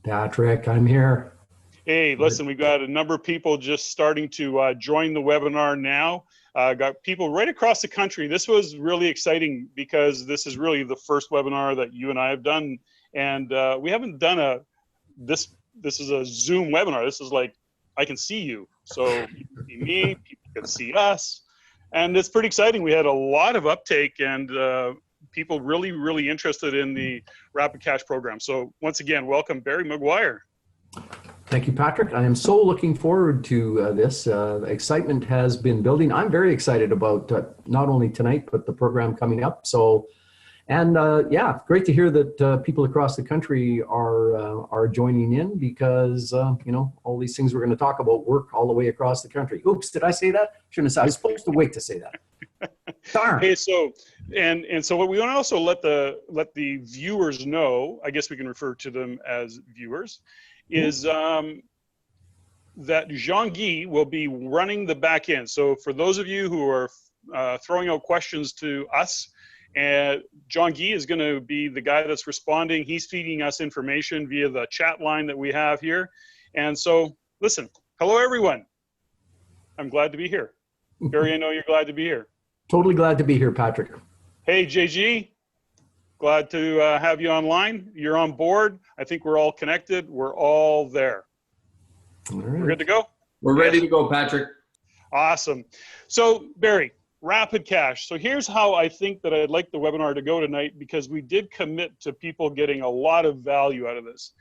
Patrick, I'm here. Hey, listen, we've got a number of people just starting to join the webinar now. Got people right across the country. This was really exciting because this is really the first webinar that you and I have done. And we haven't done this is a Zoom webinar. This is like, I can see you. So you can see me, people can see us. And it's pretty exciting. We had a lot of uptake and people really interested in the Rapid Cash program. So once again, welcome Barry McGuire. Thank you, Patrick. I am so looking forward to this. Excitement has been building. I'm very excited about not only tonight, but the program coming up. So, and yeah, great to hear that people across the country are joining in because, you know, all these things we're going to talk about work all the way across the country. Oops, did I say that? Shouldn't have said. I was supposed to wait to say that. Darn. Hey, so and so what we want to also let the viewers know, I guess we can refer to them as viewers, is that Jean-Guy will be running the back end. So for those of you who are throwing out questions to us, and Jean-Guy is going to be the guy that's responding. He's feeding us information via the chat line that we have here. And so, listen, hello everyone. I'm glad to be here. Barry, I know you're glad to be here. Totally glad to be here, Patrick. Hey, JG. Glad to have you online. You're on board. I think we're all connected. We're all there. All right. We're good to go? We're ready to go, Patrick. Awesome. So, Barry, Rapid Cash. So here's how I think that I'd like the webinar to go tonight, because we did commit to people getting a lot of value out of this.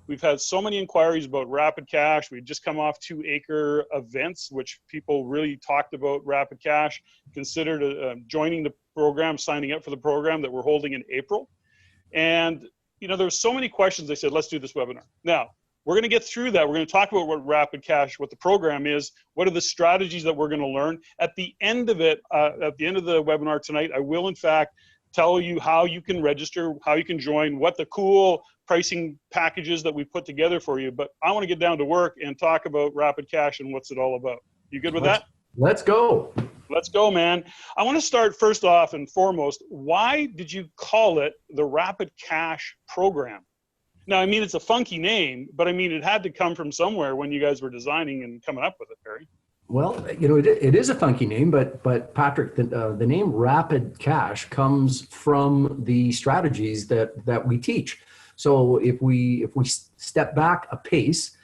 We've had so many inquiries about Rapid Cash. We've just come off 2 acre events, which people really talked about Rapid Cash, considered joining the program, signing up for the program that we're holding in April. And, you know, there's so many questions. They said, let's do this webinar. Now, we're going to get through that. We're going to talk about what Rapid Cash, what the program is, what are the strategies that we're going to learn. At the end of it, at the end of the webinar tonight, I will, in fact, tell you how you can register, how you can join, what the cool pricing packages that we put together for you. But I want to get down to work and talk about Rapid Cash and what's it all about. You good with that? Let's go. Let's go, man. I want to start first off and foremost, why did you call it the Rapid Cash program? Now, I mean, it's a funky name, but I mean, it had to come from somewhere when you guys were designing and coming up with it, Barry. Well, you know, it is a funky name, but Patrick, the name Rapid Cash comes from the strategies that we teach. So if we step back a pace,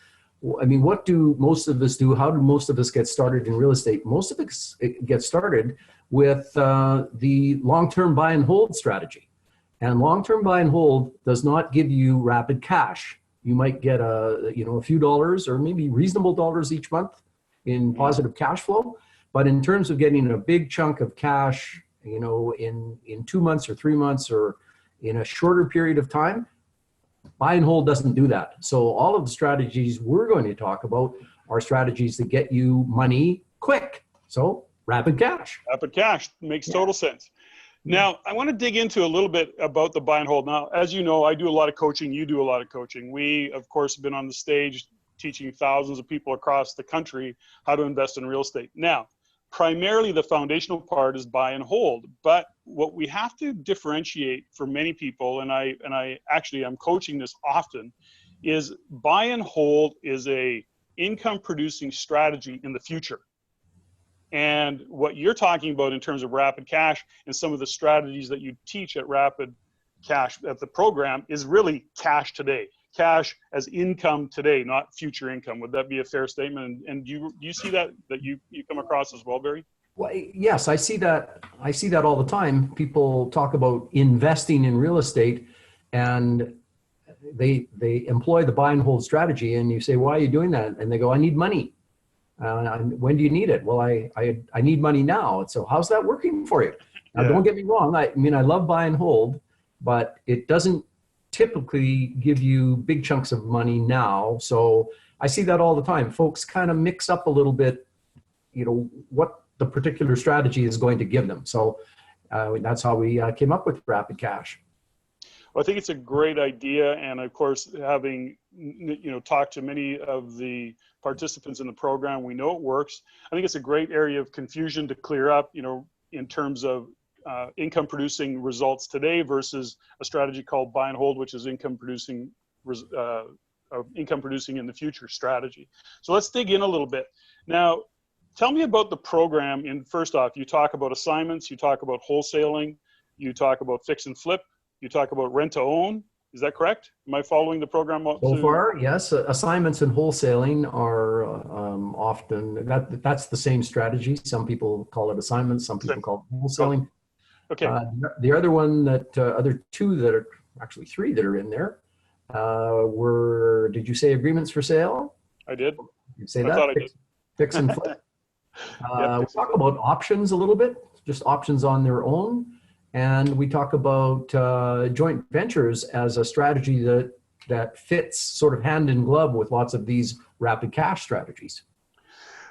I mean, what do most of us do? How do most of us get started in real estate? Most of us get started with the long-term buy and hold strategy. And long-term buy and hold does not give you rapid cash. You might get a few dollars or maybe reasonable dollars each month in positive cash flow. But in terms of getting a big chunk of cash, you know, in 2 months or 3 months or in a shorter period of time, buy and hold doesn't do that. So all of the strategies we're going to talk about are strategies that get you money quick. So rapid cash. Rapid cash makes total sense. Now, I want to dig into a little bit about the buy and hold. Now, as you know, I do a lot of coaching. You do a lot of coaching. We, of course, have been on the stage teaching thousands of people across the country how to invest in real estate. Now, primarily the foundational part is buy and hold. But what we have to differentiate for many people, and I actually am coaching this often, is buy and hold is a income producing strategy in the future. And what you're talking about in terms of Rapid Cash and some of the strategies that you teach at Rapid Cash at the program is really cash today, cash as income today, not future income. Would that be a fair statement? And do you see that you come across as well, Barry? Well, yes, I see that. I see that all the time. People talk about investing in real estate, and they employ the buy and hold strategy. And you say, "Why are you doing that?" And they go, "I need money." When do you need it? Well, I need money now. So how's that working for you? Now, don't get me wrong. I mean, I love buy and hold, but it doesn't typically give you big chunks of money now. So I see that all the time. Folks kind of mix up a little bit, you know, what the particular strategy is going to give them. So that's how we came up with Rapid Cash. Well, I think it's a great idea. And of course, having, you know, talked to many of the participants in the program, we know it works. I think it's a great area of confusion to clear up, you know, in terms of income producing results today versus a strategy called buy and hold, which is income producing income producing in the future strategy. So let's dig in a little bit. Now, tell me about the program. First off, you talk about assignments, you talk about wholesaling, you talk about fix and flip, you talk about rent to own. Is that correct? Am I following the program? So far, yes. Assignments and wholesaling are often, that's the same strategy. Some people call it assignments, some people call it wholesaling. Okay. The other one that, other two that are, actually three that are in there, were, did you say agreements for sale? I did. You say I that? thought I did. Fix and flip. Yep, We talk about options a little bit, just options on their own. And we talk about joint ventures as a strategy that fits sort of hand in glove with lots of these rapid cash strategies.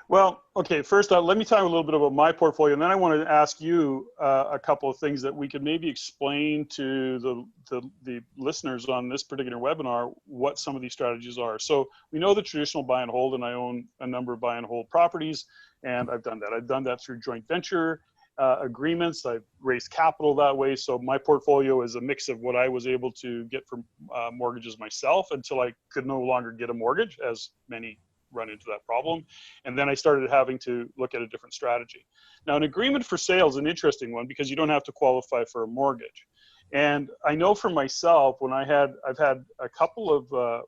Well, okay, first let me talk a little bit about my portfolio, and then I want to ask you a couple of things that we could maybe explain to the listeners on this particular webinar what some of these strategies are. So we know the traditional buy and hold, and I own a number of buy and hold properties, and I've done that. I've done that through joint venture agreements. I've raised capital that way. So my portfolio is a mix of what I was able to get from mortgages myself until I could no longer get a mortgage, as many run into that problem. And then I started having to look at a different strategy. Now, an agreement for sale is an interesting one because you don't have to qualify for a mortgage. And I know for myself, when I've had a couple of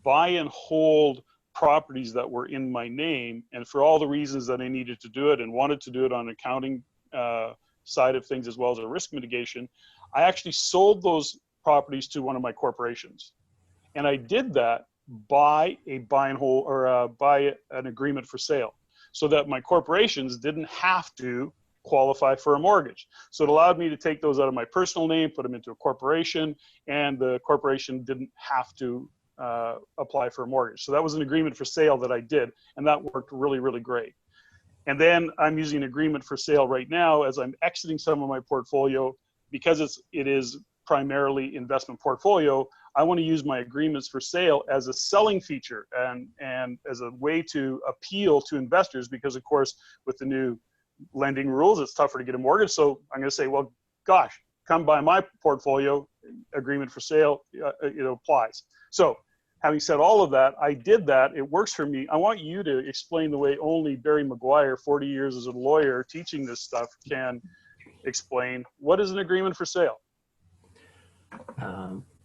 buy and hold properties that were in my name, and for all the reasons that I needed to do it and wanted to do it on an accounting side of things as well as a risk mitigation, I actually sold those properties to one of my corporations. And I did that by a buy and hold, or by an agreement for sale, so that my corporations didn't have to qualify for a mortgage. So it allowed me to take those out of my personal name, put them into a corporation, and the corporation didn't have to apply for a mortgage. So that was an agreement for sale that I did, and that worked really, really great. And then I'm using an agreement for sale right now as I'm exiting some of my portfolio, because it is primarily investment portfolio. I want to use my agreements for sale as a selling feature and as a way to appeal to investors, because of course with the new lending rules it's tougher to get a mortgage. So I'm going to say, well, gosh, come buy my portfolio, agreement for sale, it applies. So having said all of that, I did that. It works for me. I want you to explain the way only Barry McGuire, 40 years as a lawyer teaching this stuff, can explain. What is an agreement for sale?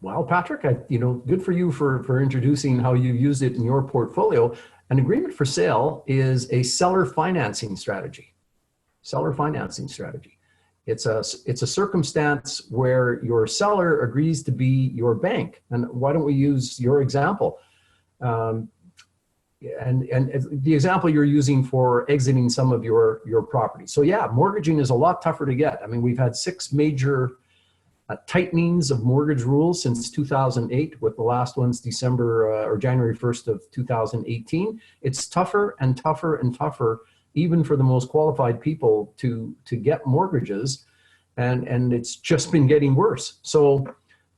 Well, Patrick, good for you for introducing how you use it in your portfolio. An agreement for sale is a seller financing strategy. Seller financing strategy. It's a circumstance where your seller agrees to be your bank. And why don't we use your example? And the example you're using for exiting some of your property. So yeah, mortgaging is a lot tougher to get. I mean, we've had 6 major tightenings of mortgage rules since 2008, with the last ones December or January 1st of 2018. It's tougher and tougher and tougher, even for the most qualified people, to get mortgages, and it's just been getting worse. So,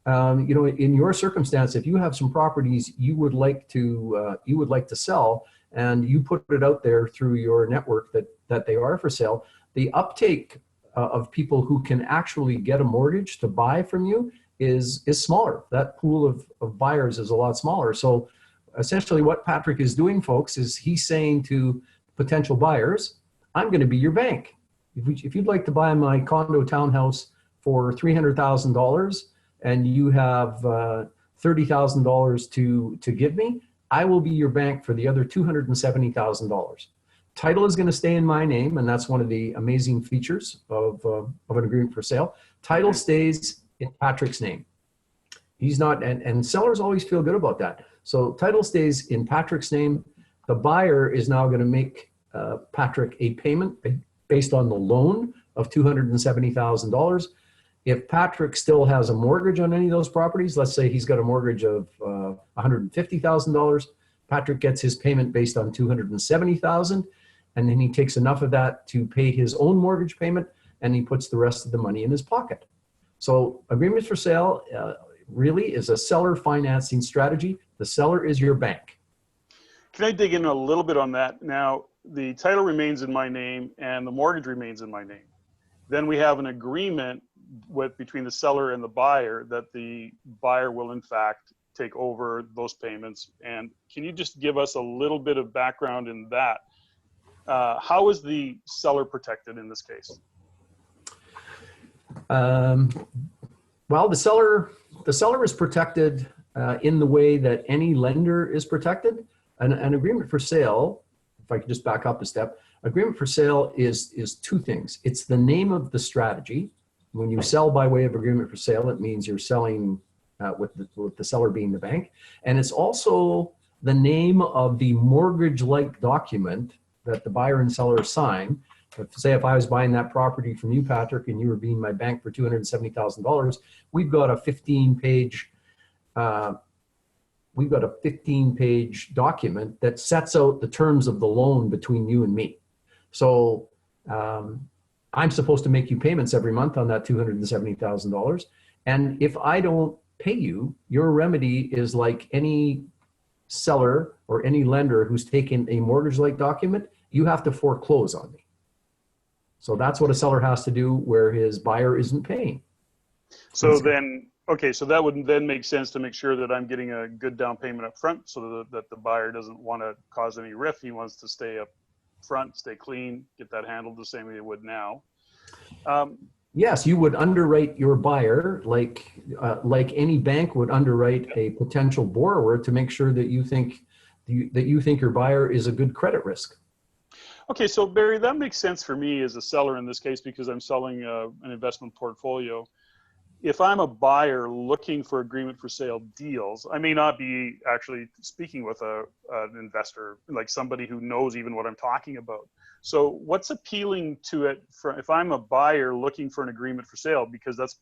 in your circumstance, if you have some properties you would like to sell, and you put it out there through your network that they are for sale, the uptake of people who can actually get a mortgage to buy from you is smaller. That pool of buyers is a lot smaller. So essentially what Patrick is doing, folks, is he's saying to potential buyers, I'm going to be your bank. If you'd like to buy my condo townhouse for $300,000 and you have $30,000 to give me, I will be your bank for the other $270,000. Title is going to stay in my name, and that's one of the amazing features of an agreement for sale. Title stays in Patrick's name. He's not, and sellers always feel good about that. So title stays in Patrick's name. The buyer is now going to make Patrick a payment based on the loan of $270,000. If Patrick still has a mortgage on any of those properties, let's say he's got a mortgage of $150,000, Patrick gets his payment based on $270,000. And then he takes enough of that to pay his own mortgage payment, and he puts the rest of the money in his pocket. So agreements for sale really is a seller financing strategy. The seller is your bank. Can I dig in a little bit on that? Now, the title remains in my name and the mortgage remains in my name. Then we have an agreement between the seller and the buyer that the buyer will in fact take over those payments? And can you just give us a little bit of background in that? How is the seller protected in this case? Well, the seller is protected in the way that any lender is protected. An agreement for sale, if I could just back up a step, agreement for sale is two things. It's the name of the strategy. When you sell by way of agreement for sale, it means you're selling with the seller being the bank. And it's also the name of the mortgage-like document that the buyer and seller sign. Say if I was buying that property from you, Patrick, and you were being my bank for $270,000, we've got a 15-page document that sets out the terms of the loan between you and me. So I'm supposed to make you payments every month on that $270,000. And if I don't pay you, your remedy is like any seller or any lender who's taken a mortgage-like document, you have to foreclose on me. So that's what a seller has to do where his buyer isn't paying. So then, okay, so that would then make sense to make sure that I'm getting a good down payment up front so that the buyer doesn't want to cause any rift. He wants to stay up front, stay clean, get that handled the same way they would now. Yes, you would underwrite your buyer like any bank would underwrite a potential borrower to make sure that you think your buyer is a good credit risk. Okay, so Barry, that makes sense for me as a seller in this case because I'm selling an investment portfolio. If I'm a buyer looking for agreement for sale deals, I may not be actually speaking with an investor, like somebody who knows even what I'm talking about. So what's appealing to it if I'm a buyer looking for an agreement for sale, because that's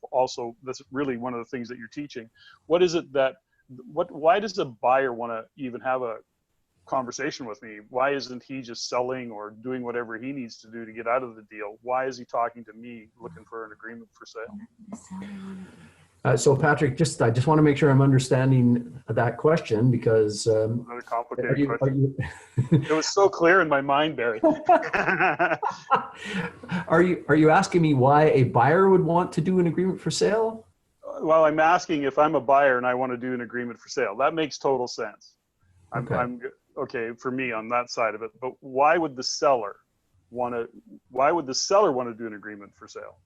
really one of the things that you're teaching. What is it why does a buyer want to even have a conversation with me? Why isn't he just selling or doing whatever he needs to do to get out of the deal? Why is he talking to me looking for an agreement for sale? So Patrick, I just want to make sure I'm understanding that question because another complicated question. It was so clear in my mind, Barry. Are you asking me why a buyer would want to do an agreement for sale? Well, I'm asking if I'm a buyer and I want to do an agreement for sale. That makes total sense. Okay. I'm okay for me on that side of it. But why would the seller want to do an agreement for sale?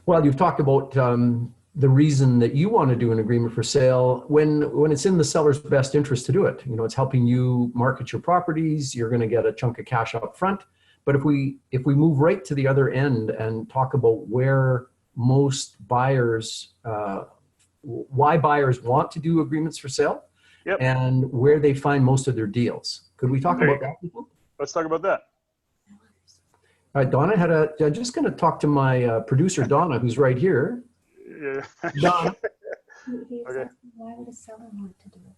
Well, you've talked about the reason that you want to do an agreement for sale when it's in the seller's best interest to do it. You know, it's helping you market your properties. You're going to get a chunk of cash up front. But if we move right to the other end and talk about where most buyers, why buyers want to do agreements for sale, yep, and where they find most of their deals. Could we talk about that? Let's talk about that. All right, Donna, I'm just going to talk to my producer, Donna, who's right here. Yeah. Donna. Okay. Why would a seller want to do it?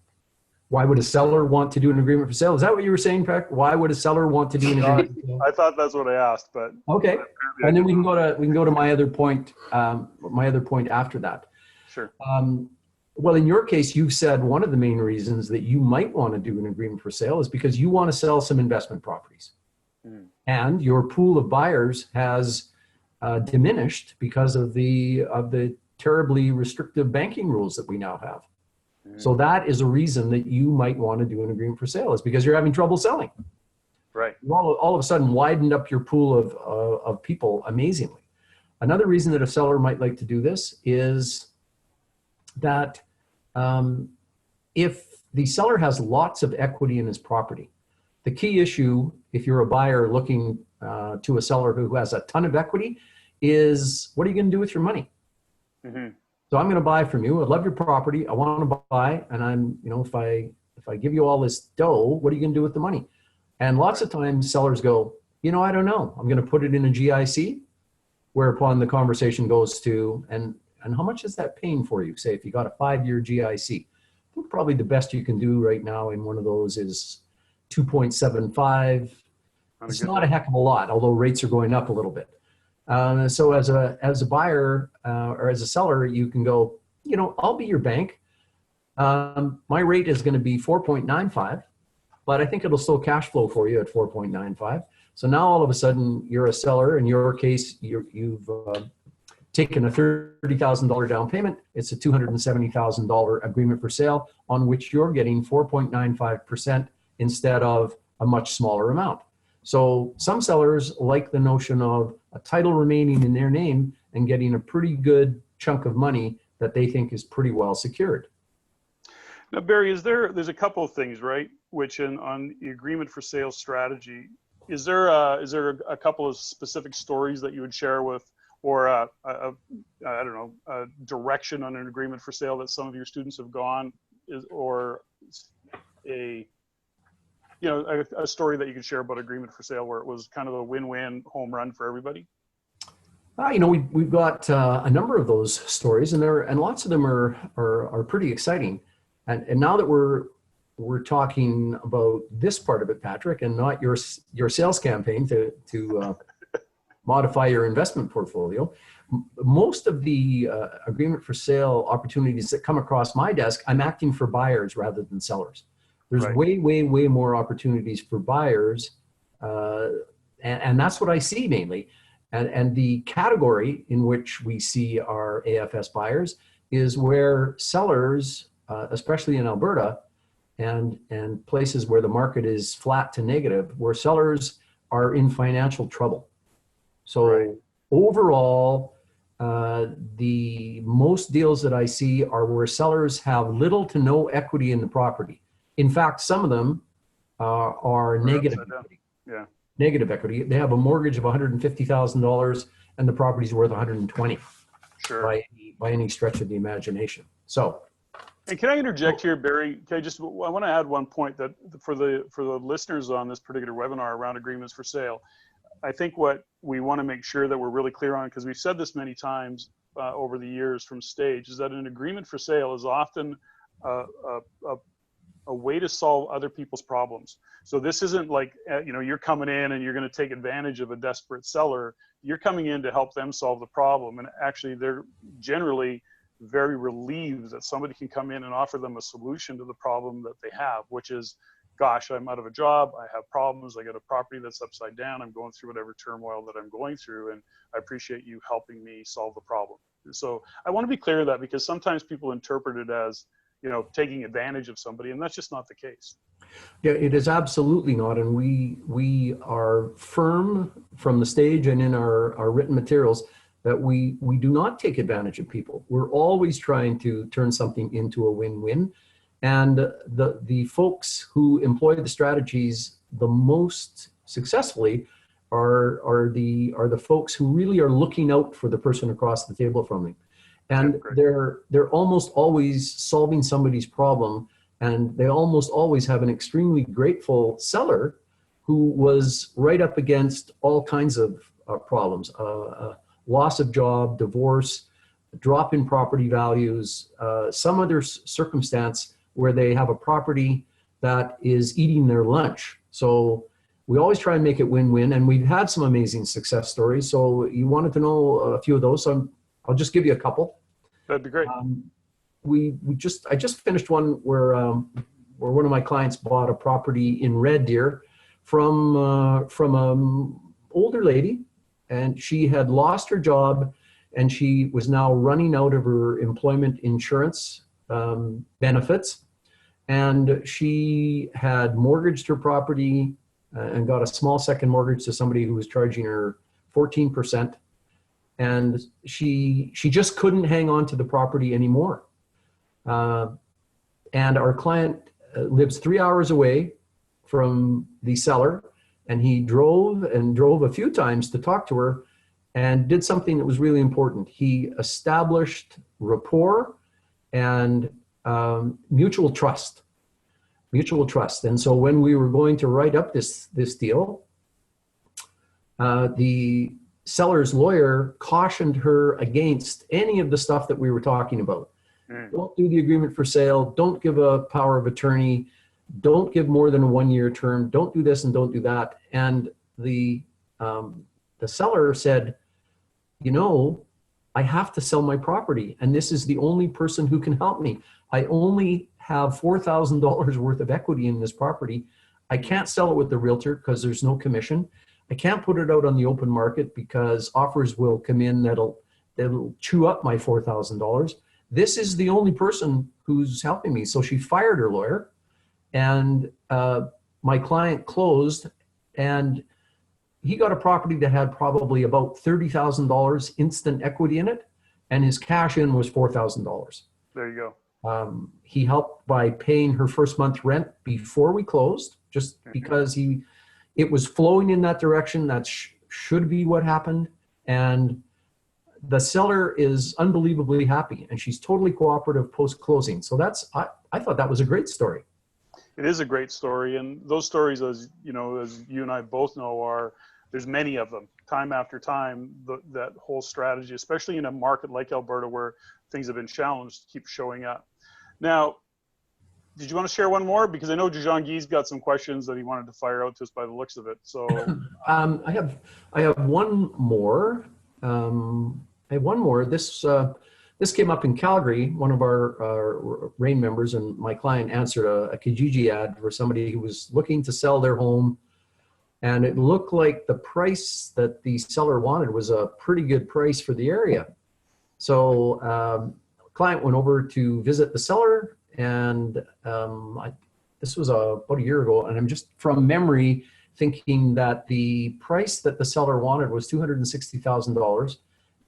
Why would a seller want to do an agreement for sale? Is that what you were saying, Pat? Why would a seller want to do an agreement for sale? I thought that's what I asked, but okay. And then we can go to my other point. My other point after that. Sure. Well, in your case, you've said one of the main reasons that you might want to do an agreement for sale is because you want to sell some investment properties. Mm. And your pool of buyers has diminished because of the terribly restrictive banking rules that we now have. Mm. So that is a reason that you might want to do an agreement for sale, is because you're having trouble selling. Right. You all of a sudden widened up your pool of people amazingly. Another reason that a seller might like to do this is that if the seller has lots of equity in his property, the key issue, if you're a buyer looking to a seller who has a ton of equity, is what are you going to do with your money? Mm-hmm. So I'm going to buy from you. I love your property. I want to buy, and if I give you all this dough, what are you going to do with the money? And lots of times sellers go, I don't know. I'm going to put it in a GIC, whereupon the conversation goes to, and how much is that paying for you? Say, if you got a 5-year GIC, I think probably the best you can do right now in one of those is 2.75. It's not a heck of a lot, although rates are going up a little bit. So as a buyer or as a seller, you can go, I'll be your bank. My rate is going to be 4.95, but I think it'll still cash flow for you at 4.95. So now all of a sudden you're a seller. In your case, you've taken a $30,000 down payment. It's a $270,000 agreement for sale on which you're getting 4.95% instead of a much smaller amount. So some sellers like the notion of a title remaining in their name and getting a pretty good chunk of money that they think is pretty well secured. Now, Barry, there's a couple of things, right? Which on the agreement for sale strategy, is there a couple of specific stories that you would share with, or I don't know, a direction on an agreement for sale that some of your students have gone, or a story that you could share about agreement for sale where it was kind of a win-win home run for everybody? We've got a number of those stories, and lots of them are pretty exciting. And now that we're talking about this part of it, Patrick, and not your sales campaign to modify your investment portfolio, most of the agreement for sale opportunities that come across my desk, I'm acting for buyers rather than sellers. There's Right. way more opportunities for buyers, and that's what I see mainly. And the category in which we see our AFS buyers is where sellers, especially in Alberta, and places where the market is flat to negative, where sellers are in financial trouble. So Right. overall, the most deals that I see are where sellers have little to no equity in the property. In fact, some of them are negative equity. Yeah. Negative equity. They have a mortgage of $150,000 and the property's worth 120 Sure. by any stretch of the imagination. So, and can I interject here, Barry? I want to add one point that for the listeners on this particular webinar around agreements for sale, I think what we want to make sure that we're really clear on, because we've said this many times over the years from stage, is that an agreement for sale is often a way to solve other people's problems. So this isn't like, you're coming in and you're going to take advantage of a desperate seller. You're coming in to help them solve the problem. And actually, they're generally very relieved that somebody can come in and offer them a solution to the problem that they have, which is, gosh, I'm out of a job, I have problems, I got a property that's upside down, I'm going through whatever turmoil that I'm going through, and I appreciate you helping me solve the problem. So I want to be clear of that, because sometimes people interpret it as, taking advantage of somebody, and that's just not the case. yeah, it is absolutely not. And we are firm from the stage and in our written materials that we do not take advantage of people. We're always trying to turn something into a win-win. And the folks who employ the strategies the most successfully are the folks who really are looking out for the person across the table from them. And they're almost always solving somebody's problem, and they almost always have an extremely grateful seller who was right up against all kinds of problems, loss of job, divorce, drop in property values, some other circumstance where they have a property that is eating their lunch. So we always try and make it win-win, and we've had some amazing success stories. So you wanted to know a few of those, so I'll just give you a couple. That'd be great. I just finished one where one of my clients bought a property in Red Deer from an older lady, and she had lost her job, and she was now running out of her employment insurance benefits, and she had mortgaged her property and got a small second mortgage to somebody who was charging her 14%. And she just couldn't hang on to the property anymore. And our client lives 3 hours away from the seller, and he drove a few times to talk to her and did something that was really important. He established rapport and mutual trust. And so when we were going to write up this deal, the seller's lawyer cautioned her against any of the stuff that we were talking about. Don't do the agreement for sale. Don't give a power of attorney. Don't give more than a 1-year term. Don't do this and don't do that. And the seller said, I have to sell my property, and this is the only person who can help me. I only have $4,000 worth of equity in this property. I can't sell it with the realtor because there's no commission. I can't put it out on the open market because offers will come in that'll it'll chew up my $4,000. This is the only person who's helping me. So she fired her lawyer, and my client closed, and he got a property that had probably about $30,000 instant equity in it, and his cash in was $4,000. There you go. He helped by paying her first month rent before we closed, just because it was flowing in that direction. That should be what happened. And the seller is unbelievably happy, and she's totally cooperative post-closing. So I thought that was a great story. It is a great story. And those stories, as you know, as you and I both know, there's many of them, time after time. That whole strategy, especially in a market like Alberta where things have been challenged, keeps showing up. Now, did you want to share one more? Because I know Jean-Guy's got some questions that he wanted to fire out to us by the looks of it. So I have one more. This came up in Calgary. One of our RAIN members and my client answered a Kijiji ad for somebody who was looking to sell their home. And it looked like the price that the seller wanted was a pretty good price for the area. So client went over to visit the seller, and this was about a year ago, and I'm just from memory thinking that the price that the seller wanted was $260,000,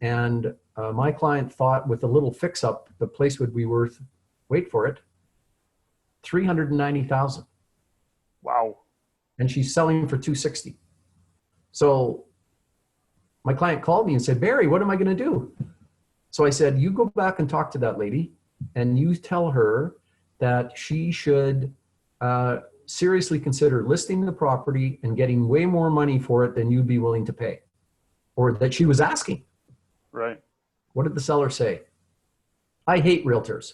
and my client thought with a little fix-up the place would be worth, wait for it, $390,000. Wow. And she's selling for $260,000. So my client called me and said, Barry, what am I going to do? So I said, you go back and talk to that lady, and you tell her that she should seriously consider listing the property and getting way more money for it than you'd be willing to pay, or that she was asking. Right. What did the seller say? I hate realtors.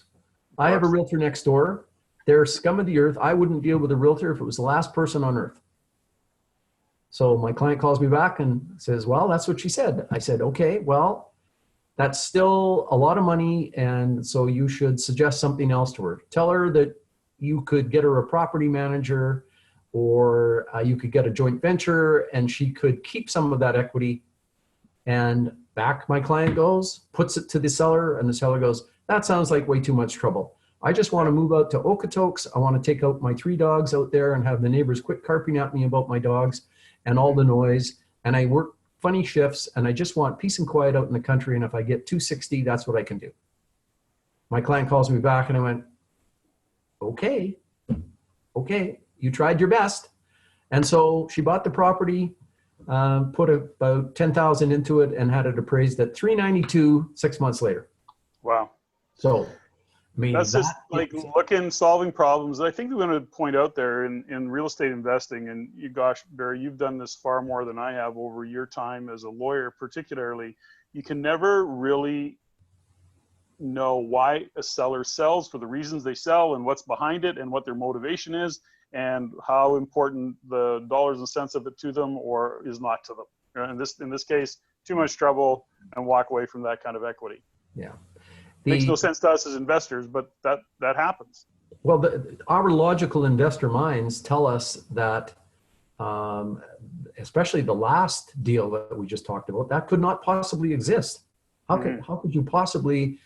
I have a realtor next door. They're scum of the earth. I wouldn't deal with a realtor if it was the last person on earth. So my client calls me back and says, well, that's what she said. I said, okay, well, that's still a lot of money, and so you should suggest something else to her. Tell her that you could get her a property manager, or you could get a joint venture, and she could keep some of that equity. And back my client goes, puts it to the seller, and the seller goes, that sounds like way too much trouble. I just want to move out to Okotoks. I want to take out my 3 dogs out there and have the neighbors quit carping at me about my dogs and all the noise. And I work funny shifts, and I just want peace and quiet out in the country. And if I get $260,000, that's what I can do. My client calls me back, and I went, okay, you tried your best. And so she bought the property, put about $10,000 into it, and had it appraised at $392,000 6 months later. Wow. So, I mean, that's just like solving problems. I think we want to point out there in real estate investing, and gosh, Barry, you've done this far more than I have over your time as a lawyer, particularly. You can never really know why a seller sells, for the reasons they sell and what's behind it and what their motivation is, and how important the dollars and cents of it to them or is not to them. In this case, too much trouble, and walk away from that kind of equity. Yeah. Makes no sense to us as investors, but that happens. Well, our logical investor minds tell us that, especially the last deal that we just talked about, that could not possibly exist. How could you possibly,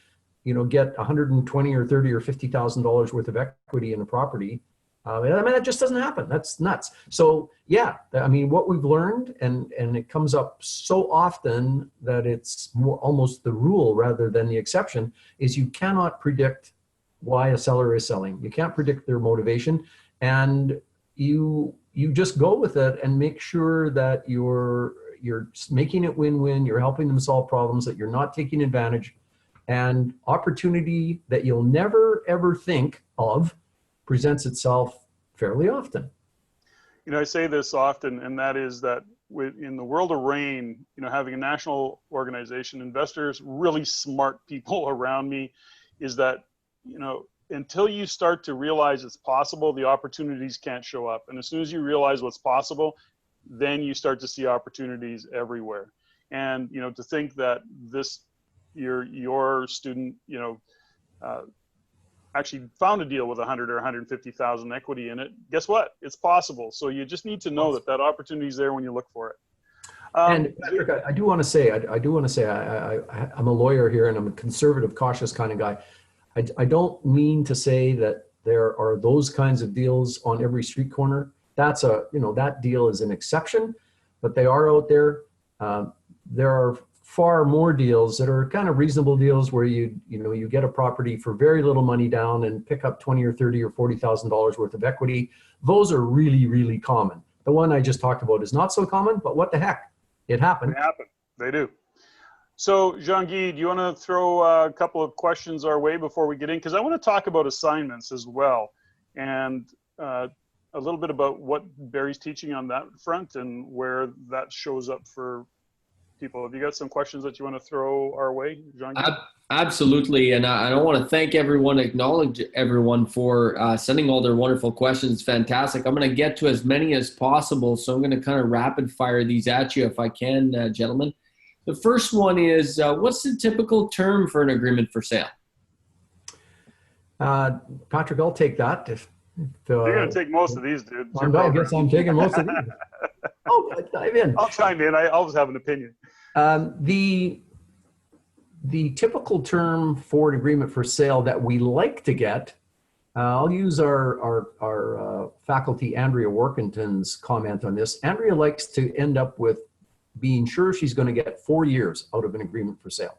get $120,000 or $30,000 or $50,000 worth of equity in a property? I mean, that just doesn't happen. That's nuts. So yeah, I mean, what we've learned, and it comes up so often that it's more almost the rule rather than the exception, is you cannot predict why a seller is selling. You can't predict their motivation, and you just go with it and make sure that you're making it win-win. You're helping them solve problems, that you're not taking advantage, and opportunity that you'll never ever think of presents itself fairly often. I say this often, and that is that in the world of RAIN, having a national organization, investors, really smart people around me, is that, until you start to realize it's possible, the opportunities can't show up. And as soon as you realize what's possible, then you start to see opportunities everywhere. And, to think that your student, actually found a deal with 100 or 150,000 equity in it, guess what? It's possible. So you just need to know that opportunity is there when you look for it. And Patrick, I do want to say, I'm a lawyer here and I'm a conservative, cautious kind of guy. I don't mean to say that there are those kinds of deals on every street corner. That's that deal is an exception, but they are out there. There are far more deals that are kind of reasonable deals where you get a property for very little money down and pick up 20 or 30 or $40,000 worth of equity. Those are really, really common. The one I just talked about is not so common, but what the heck? It happened. They happen. They do. So, Jean-Guy, do you want to throw a couple of questions our way before we get in? Because I want to talk about assignments as well, and a little bit about what Barry's teaching on that front and where that shows up for people. Have you got some questions that you want to throw our way, Jean-Guy? Absolutely, and I want to thank everyone, acknowledge everyone for sending all their wonderful questions. It's fantastic. I'm going to get to as many as possible, so I'm going to kind of rapid fire these at you if I can, gentlemen. The first one is, what's the typical term for an agreement for sale? Patrick, I'll take that. You're going to take most of these, dude. I guess I'm taking most of these. Oh, dive in. I'll chime in. I always have an opinion. The typical term for an agreement for sale that we like to get, I'll use our faculty, Andrea Workington's comment on this. Andrea likes to end up with being sure she's going to get 4 years out of an agreement for sale.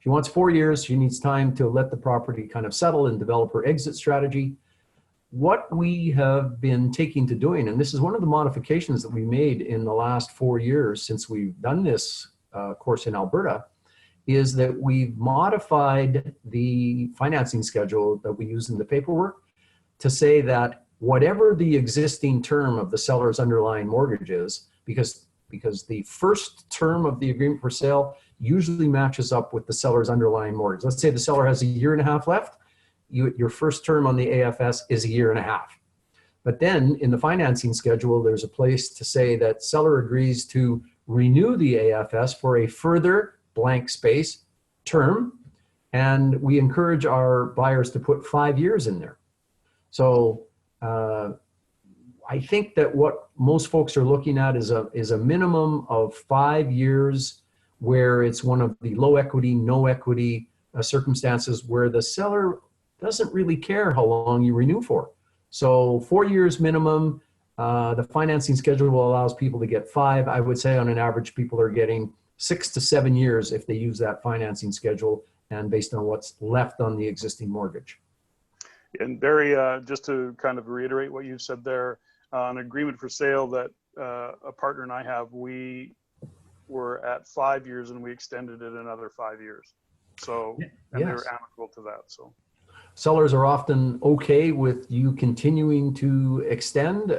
She wants 4 years. She needs time to let the property kind of settle and develop her exit strategy. What we have been taking to doing, and this is one of the modifications that we made in the last 4 years since we've done this course in Alberta, is that we've modified the financing schedule that we use in the paperwork to say that whatever the existing term of the seller's underlying mortgage is, because the first term of the agreement for sale usually matches up with the seller's underlying mortgage. Let's say the seller has 1.5 years left. Your first term on the AFS is 1.5 years. But then in the financing schedule, there's a place to say that seller agrees to renew the AFS for a further blank space term, and we encourage our buyers to put 5 years in there. So I think that what most folks are looking at is a minimum of 5 years where it's one of the low equity, no equity circumstances where the seller doesn't really care how long you renew for. So 4 years minimum. The financing schedule allows people to get 5. I would say on an average, people are getting 6 to 7 years if they use that financing schedule and based on what's left on the existing mortgage. And Barry, just to kind of reiterate what you said there, an agreement for sale that a partner and I have, we were at 5 years and we extended it another 5 years. So, and they were amicable to that. So sellers are often okay with you continuing to extend,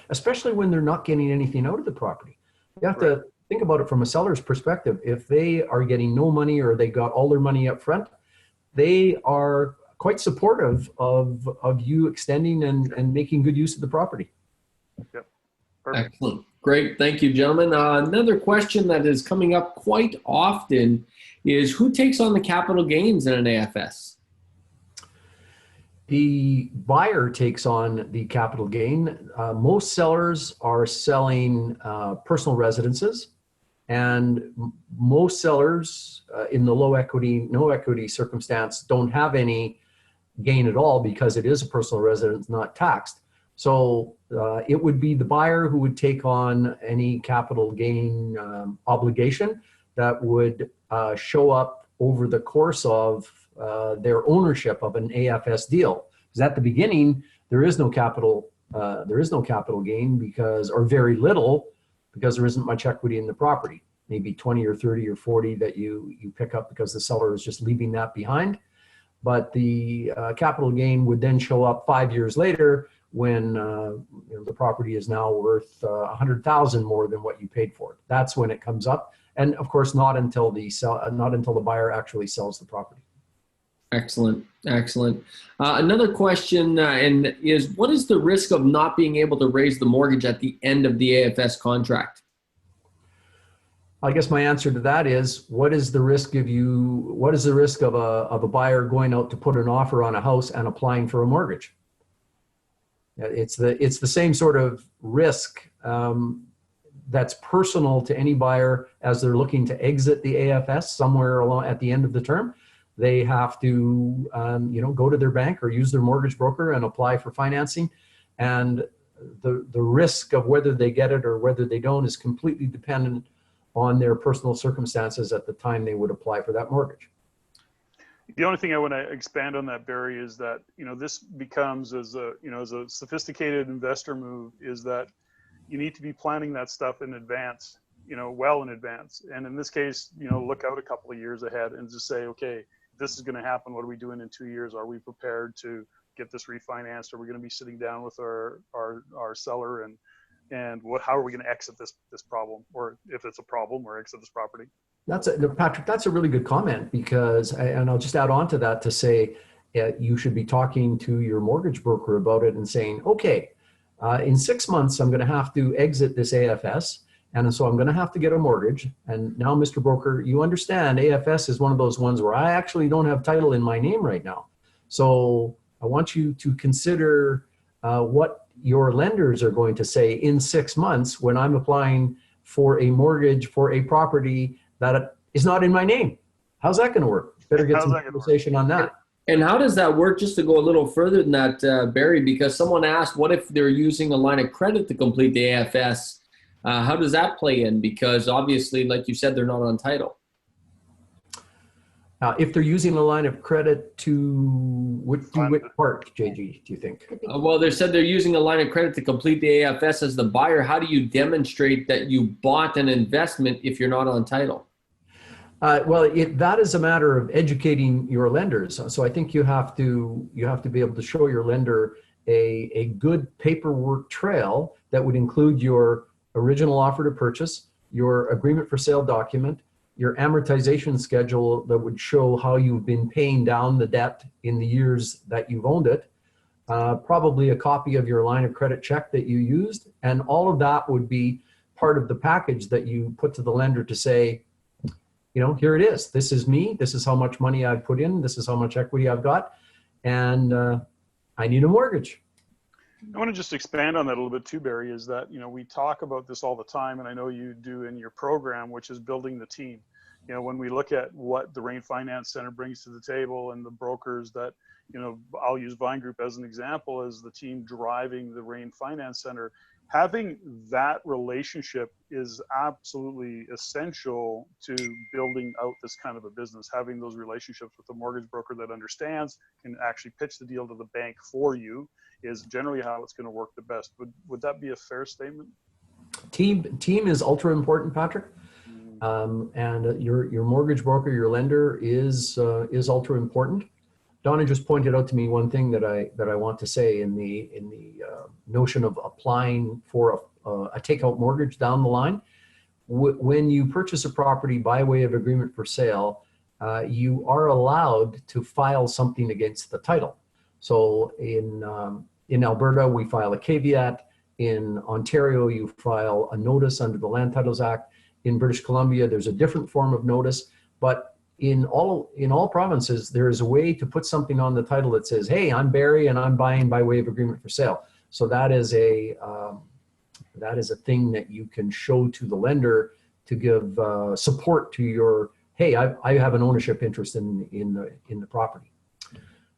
especially when they're not getting anything out of the property. You have to think about it from a seller's perspective. If they are getting no money or they got all their money up front, they are quite supportive of you extending and making good use of the property. Yep. Perfect. Excellent. Great. Thank you, gentlemen. Another question that is coming up quite often is, who takes on the capital gains in an AFS? The buyer takes on the capital gain. Most sellers are selling personal residences, and most sellers in the low equity, no equity circumstance don't have any gain at all because it is a personal residence, not taxed. So it would be the buyer who would take on any capital gain obligation that would show up over the course of their ownership of an AFS deal. Because at the beginning, there is no capital gain because, or very little, because there isn't much equity in the property. Maybe 20 or 30 or 40 that you pick up because the seller is just leaving that behind. But the capital gain would then show up 5 years later when the property is now worth $100,000 more than what you paid for it. That's when it comes up, and of course not until the buyer actually sells the property. Excellent, excellent. Another question is, what is the risk of not being able to raise the mortgage at the end of the AFS contract? I guess my answer to that is, what is the risk of a buyer going out to put an offer on a house and applying for a mortgage? It's the same sort of risk. that's personal to any buyer as they're looking to exit the AFS somewhere along at the end of the term. They have to, go to their bank or use their mortgage broker and apply for financing. And the risk of whether they get it or whether they don't is completely dependent on their personal circumstances at the time they would apply for that mortgage. The only thing I want to expand on that, Barry, is that, this becomes as a sophisticated investor move, is that you need to be planning that stuff in advance, well in advance. And in this case, look out a couple of years ahead and just say, okay, this is going to happen. What are we doing in 2 years? Are we prepared to get this refinanced? Are we going to be sitting down with our seller and how are we going to exit this problem, or if it's a problem, or exit this property? Patrick, that's a really good comment, because, and I'll just add on to that to say, you should be talking to your mortgage broker about it and saying, okay, in 6 months, I'm going to have to exit this AFS. And so I'm going to have to get a mortgage. And now, Mr. Broker, you understand AFS is one of those ones where I actually don't have title in my name right now. So I want you to consider what your lenders are going to say in 6 months when I'm applying for a mortgage for a property that is not in my name. How's that going to work? Better get some conversation on that. And how does that work, just to go a little further than that, Barry, because someone asked, what if they're using a line of credit to complete the AFS? How does that play in? Because obviously, like you said, they're not on title. If they're using a line of credit to which part, JG, do you think? Well, they said they're using a line of credit to complete the AFS as the buyer. How do you demonstrate that you bought an investment if you're not on title? That is a matter of educating your lenders. So I think you have to be able to show your lender a good paperwork trail that would include your original offer to purchase, your agreement for sale document, your amortization schedule that would show how you've been paying down the debt in the years that you've owned it, probably a copy of your line of credit check that you used, and all of that would be part of the package that you put to the lender to say, here it is. This is me. This is how much money I've put in. This is how much equity I've got. And I need a mortgage. I want to just expand on that a little bit too, Barry, is that, we talk about this all the time, and I know you do in your program, which is building the team. When we look at what the Rain Finance Center brings to the table and the brokers that, I'll use Vine Group as an example, as the team driving the Rain Finance Center, having that relationship is absolutely essential to building out this kind of a business. Having those relationships with the mortgage broker that understands, can actually pitch the deal to the bank for you, is generally how it's going to work the best. Would that be a fair statement? Team is ultra important, Patrick. And your mortgage broker, your lender is ultra important. Donna just pointed out to me one thing that I want to say in the notion of applying for a takeout mortgage down the line. When you purchase a property by way of agreement for sale, you are allowed to file something against the title. So in Alberta, we file a caveat. In Ontario, you file a notice under the Land Titles Act. In British Columbia, there's a different form of notice. But in all provinces, there is a way to put something on the title that says, hey, I'm Barry and I'm buying by way of agreement for sale. So that is a thing that you can show to the lender to give support to your, hey, I have an ownership interest in the property.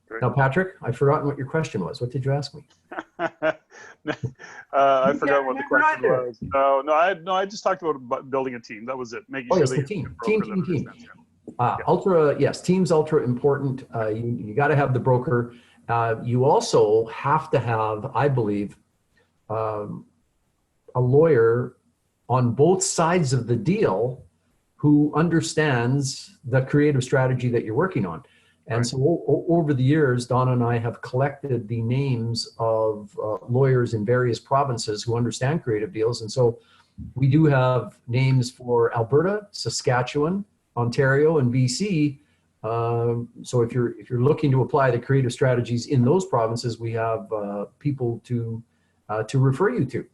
Great. Now, Patrick, I've forgotten what your question was. What did you ask me? I forgot what the question was. No, I just talked about building a team. That was it. Making sure the team. Team's ultra important. You got to have the broker. You also have to have, I believe, a lawyer on both sides of the deal who understands the creative strategy that you're working on. And right. So over the years, Donna and I have collected the names of lawyers in various provinces who understand creative deals. And so we do have names for Alberta, Saskatchewan, Ontario, and BC. So if you're looking to apply the creative strategies in those provinces, we have people to refer you to.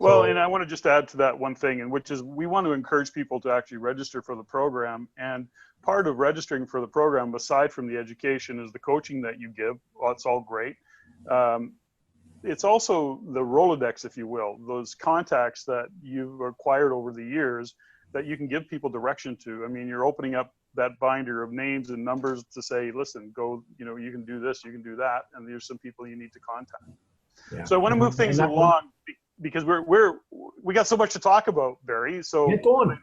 Well, and I want to just add to that one thing, and which is we want to encourage people to actually register for the program. And part of registering for the program, aside from the education, is the coaching that you give. Well, it's all great. it's also the Rolodex, if you will, those contacts that you've acquired over the years that you can give people direction to. I mean, you're opening up that binder of names and numbers to say, listen, go, you know, you can do this, you can do that, and there's some people you need to contact. Yeah. So I want to move things along because we got so much to talk about, Barry. So get going.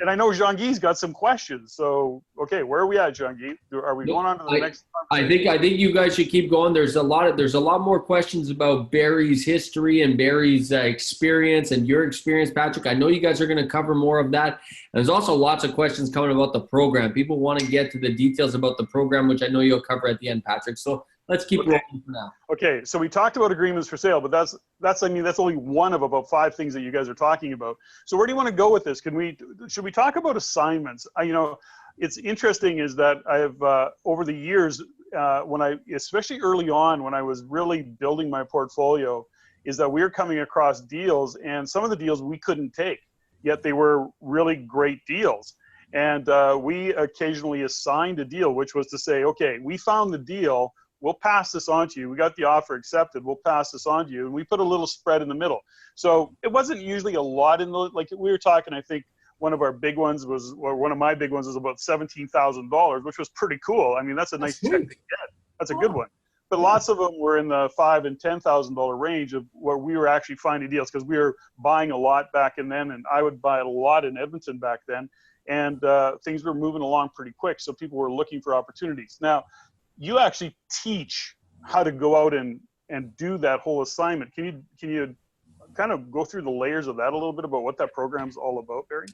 and I know Jean-Guy's got some questions. So, okay, where are we at, Jean-Guy? Are we going on to the next? I think you guys should keep going. There's a lot more questions about Barry's history and Barry's experience and your experience, Patrick. I know you guys are going to cover more of that. And there's also lots of questions coming about the program. People want to get to the details about the program, which I know you'll cover at the end, Patrick. So let's keep rolling for now. Okay, so we talked about agreements for sale, but that's only one of about 5 things that you guys are talking about. So where do you want to go with this? Should we talk about assignments? You know, it's interesting is that I've over the years, especially early on when I was really building my portfolio, is that we were coming across deals, and some of the deals we couldn't take, yet they were really great deals. And we occasionally assigned a deal, which was to say, okay, we found the deal, we'll pass this on to you. We got the offer accepted, we'll pass this on to you. And we put a little spread in the middle. So it wasn't usually a lot in the, like we were talking, I think one of our big ones was, or one of my big ones was about $17,000, which was pretty cool. I mean, that's a nice check to get. That's a good one. But lots of them were in the $5,000 and $10,000 range of where we were actually finding deals, because we were buying a lot back in then, and I would buy a lot in Edmonton back then. And things were moving along pretty quick, so people were looking for opportunities. Now, you actually teach how to go out and do that whole assignment. Can you kind of go through the layers of that a little bit about what that program's all about, Barry?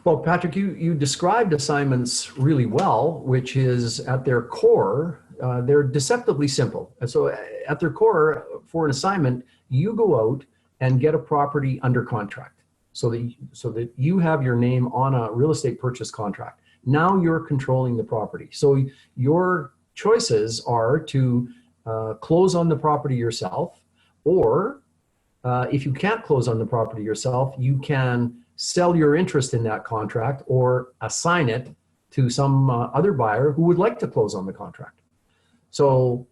Well, Patrick, you described assignments really well, which is at their core, they're deceptively simple. And so at their core, for an assignment, you go out and get a property under contract so that you have your name on a real estate purchase contract. Now you're controlling the property. So your choices are to close on the property yourself, or if you can't close on the property yourself, you can sell your interest in that contract or assign it to some other buyer who would like to close on the contract. So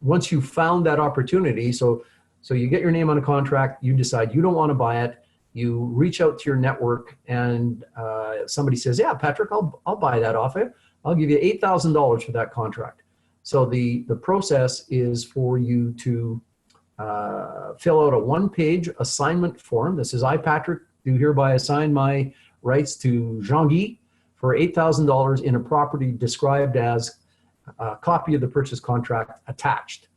once you've found that opportunity, so you get your name on a contract, you decide you don't want to buy it, you reach out to your network, and somebody says, yeah, Patrick, I'll buy that off it. I'll give you $8,000 for that contract. So the process is for you to fill out a 1-page assignment form. This is, I, Patrick, do hereby assign my rights to Jean-Guy for $8,000 in a property described as a copy of the purchase contract attached.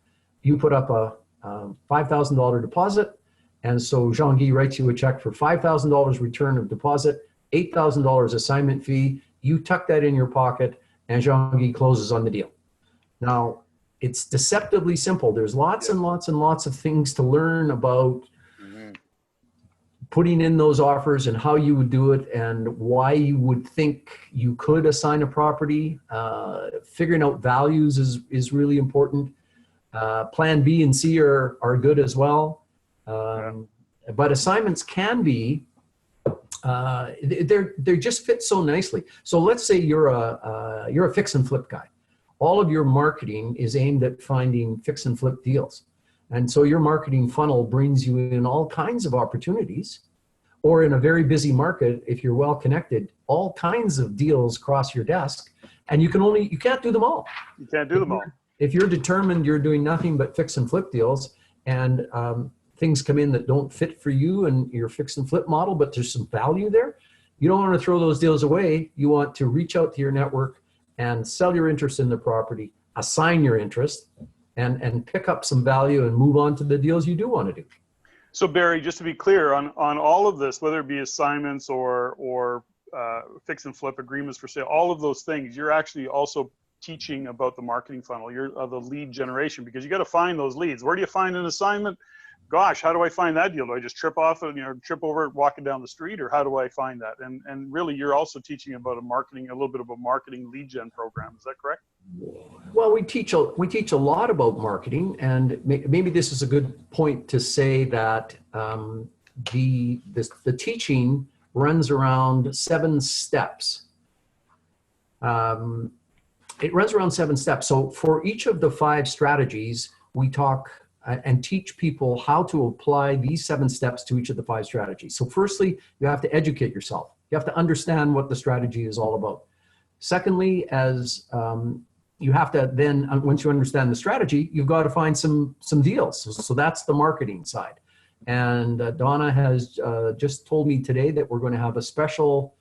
You put up a $5,000 deposit, and so Jean-Guy writes you a check for $5,000 return of deposit, $8,000 assignment fee. You tuck that in your pocket, and Jean-Guy closes on the deal. Now, it's deceptively simple. There's lots and lots and lots of things to learn about putting in those offers and how you would do it and why you would think you could assign a property. Figuring out values is really important. Plan B and C are good as well. But assignments can be, they just fit so nicely. So let's say you're a fix and flip guy. All of your marketing is aimed at finding fix and flip deals. And so your marketing funnel brings you in all kinds of opportunities, or in a very busy market, if you're well connected, all kinds of deals cross your desk, and you can't do them all. You can't do them all. If you're determined you're doing nothing but fix and flip deals, and things come in that don't fit for you and your fix and flip model, but there's some value there, you don't want to throw those deals away. You want to reach out to your network and sell your interest in the property, assign your interest, and pick up some value and move on to the deals you do want to do. So Barry, just to be clear on all of this, whether it be assignments or fix and flip agreements for sale, all of those things, you're actually also teaching about the marketing funnel, the lead generation, because you got to find those leads. Where do you find an assignment? Gosh, how do I find that deal? Do I just trip over it walking down the street, or how do I find that? And really, you're also teaching about a little bit of a marketing lead gen program. Is that correct? Well, we teach a lot about marketing, and maybe this is a good point to say that the teaching runs around 7 steps. It runs around 7 steps. So for each of the 5 strategies, we talk and teach people how to apply these 7 steps to each of the 5 strategies. So firstly, you have to educate yourself. You have to understand what the strategy is all about. Secondly, as you have to then, once you understand the strategy, you've got to find some deals. So that's the marketing side. And Donna has just told me today that we're going to have a special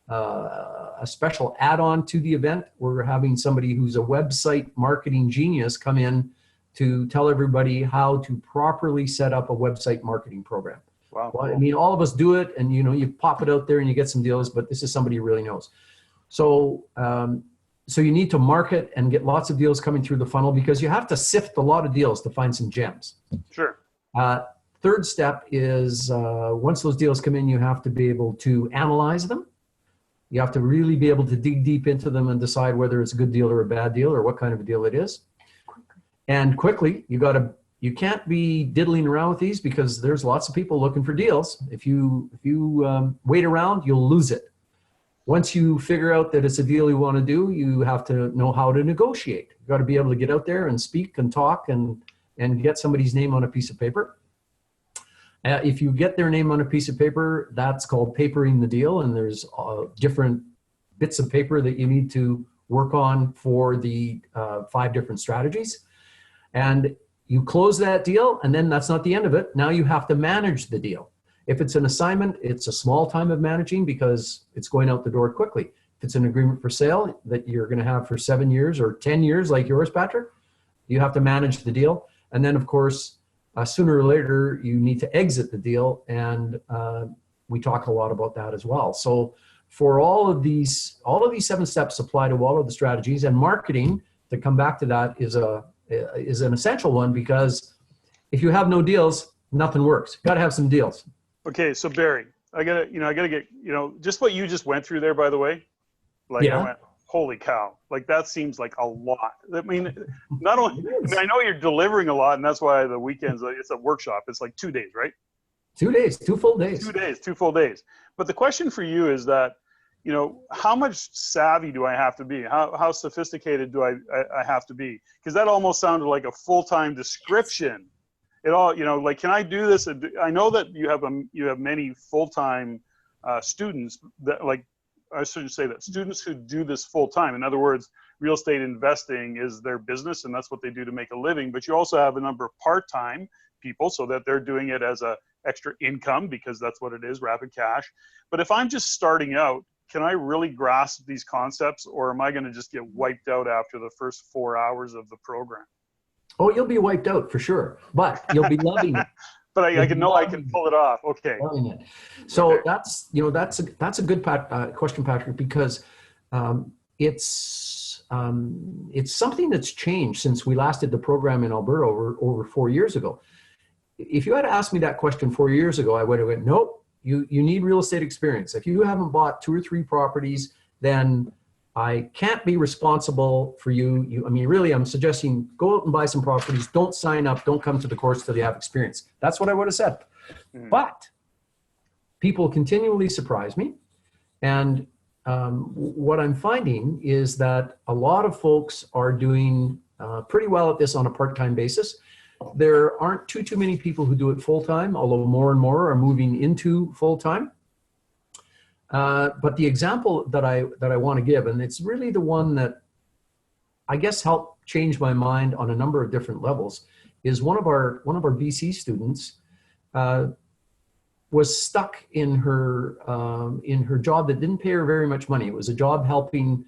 add-on to the event. We're having somebody who's a website marketing genius come in to tell everybody how to properly set up a website marketing program. Wow. Well, I mean, all of us do it, and you pop it out there and you get some deals, but this is somebody who really knows. So, so you need to market and get lots of deals coming through the funnel, because you have to sift a lot of deals to find some gems. Sure. Third step is once those deals come in, you have to be able to analyze them. You have to really be able to dig deep into them and decide whether it's a good deal or a bad deal, or what kind of a deal it is. And quickly, you can't be diddling around with these, because there's lots of people looking for deals. If you wait around, you'll lose it. Once you figure out that it's a deal you want to do, you have to know how to negotiate. You've got to be able to get out there and speak and talk and get somebody's name on a piece of paper. If you get their name on a piece of paper, that's called papering the deal, and there's different bits of paper that you need to work on for the 5 different strategies. And you close that deal, and then that's not the end of it. Now you have to manage the deal. If it's an assignment, it's a small time of managing, because it's going out the door quickly. If it's an agreement for sale that you're going to have for 7 years or 10 years, like yours, Patrick, you have to manage the deal. And then, of course, sooner or later, you need to exit the deal, and we talk a lot about that as well. So for all of these 7 steps apply to all of the strategies, and marketing, to come back to that, is an essential one, because if you have no deals, nothing works. Got to have some deals. Okay, so Barry, I gotta get, just what you just went through there, by the way. Like, yeah. I went, holy cow! Like, that seems like a lot. I mean, not only, I know you're delivering a lot, and that's why the weekends, it's a workshop. It's like 2 days, right? 2 days, 2 full days. 2 days, 2 full days. But the question for you is that, how much savvy do I have to be? How sophisticated do I have to be? Because that almost sounded like a full-time description. It all, like, can I do this? I know that you have many full-time students that, like, I shouldn't say that, students who do this full-time. In other words, real estate investing is their business, and that's what they do to make a living. But you also have a number of part-time people, so that they're doing it as a extra income, because that's what it is, rapid cash. But if I'm just starting out, can I really grasp these concepts, or am I going to just get wiped out after the first 4 hours of the program? Oh, you'll be wiped out for sure, but you'll be loving it. But I can know I can pull it off. Okay. Loving it. So okay. that's a good question, Patrick, because it's something that's changed since we last did the program in Alberta over 4 years ago. If you had asked me that question 4 years ago, I would have went, nope. You need real estate experience. If you haven't bought 2 or 3 properties, then I can't be responsible for you. I mean, really, I'm suggesting go out and buy some properties. Don't sign up. Don't come to the course till you have experience. That's what I would have said. But people continually surprise me. And what I'm finding is that a lot of folks are doing pretty well at this on a part-time basis. There aren't too many people who do it full-time, although more and more are moving into full-time. But the example that I want to give, and it's really the one that I guess helped change my mind on a number of different levels, is one of our BC students was stuck in her job that didn't pay her very much money. It was a job helping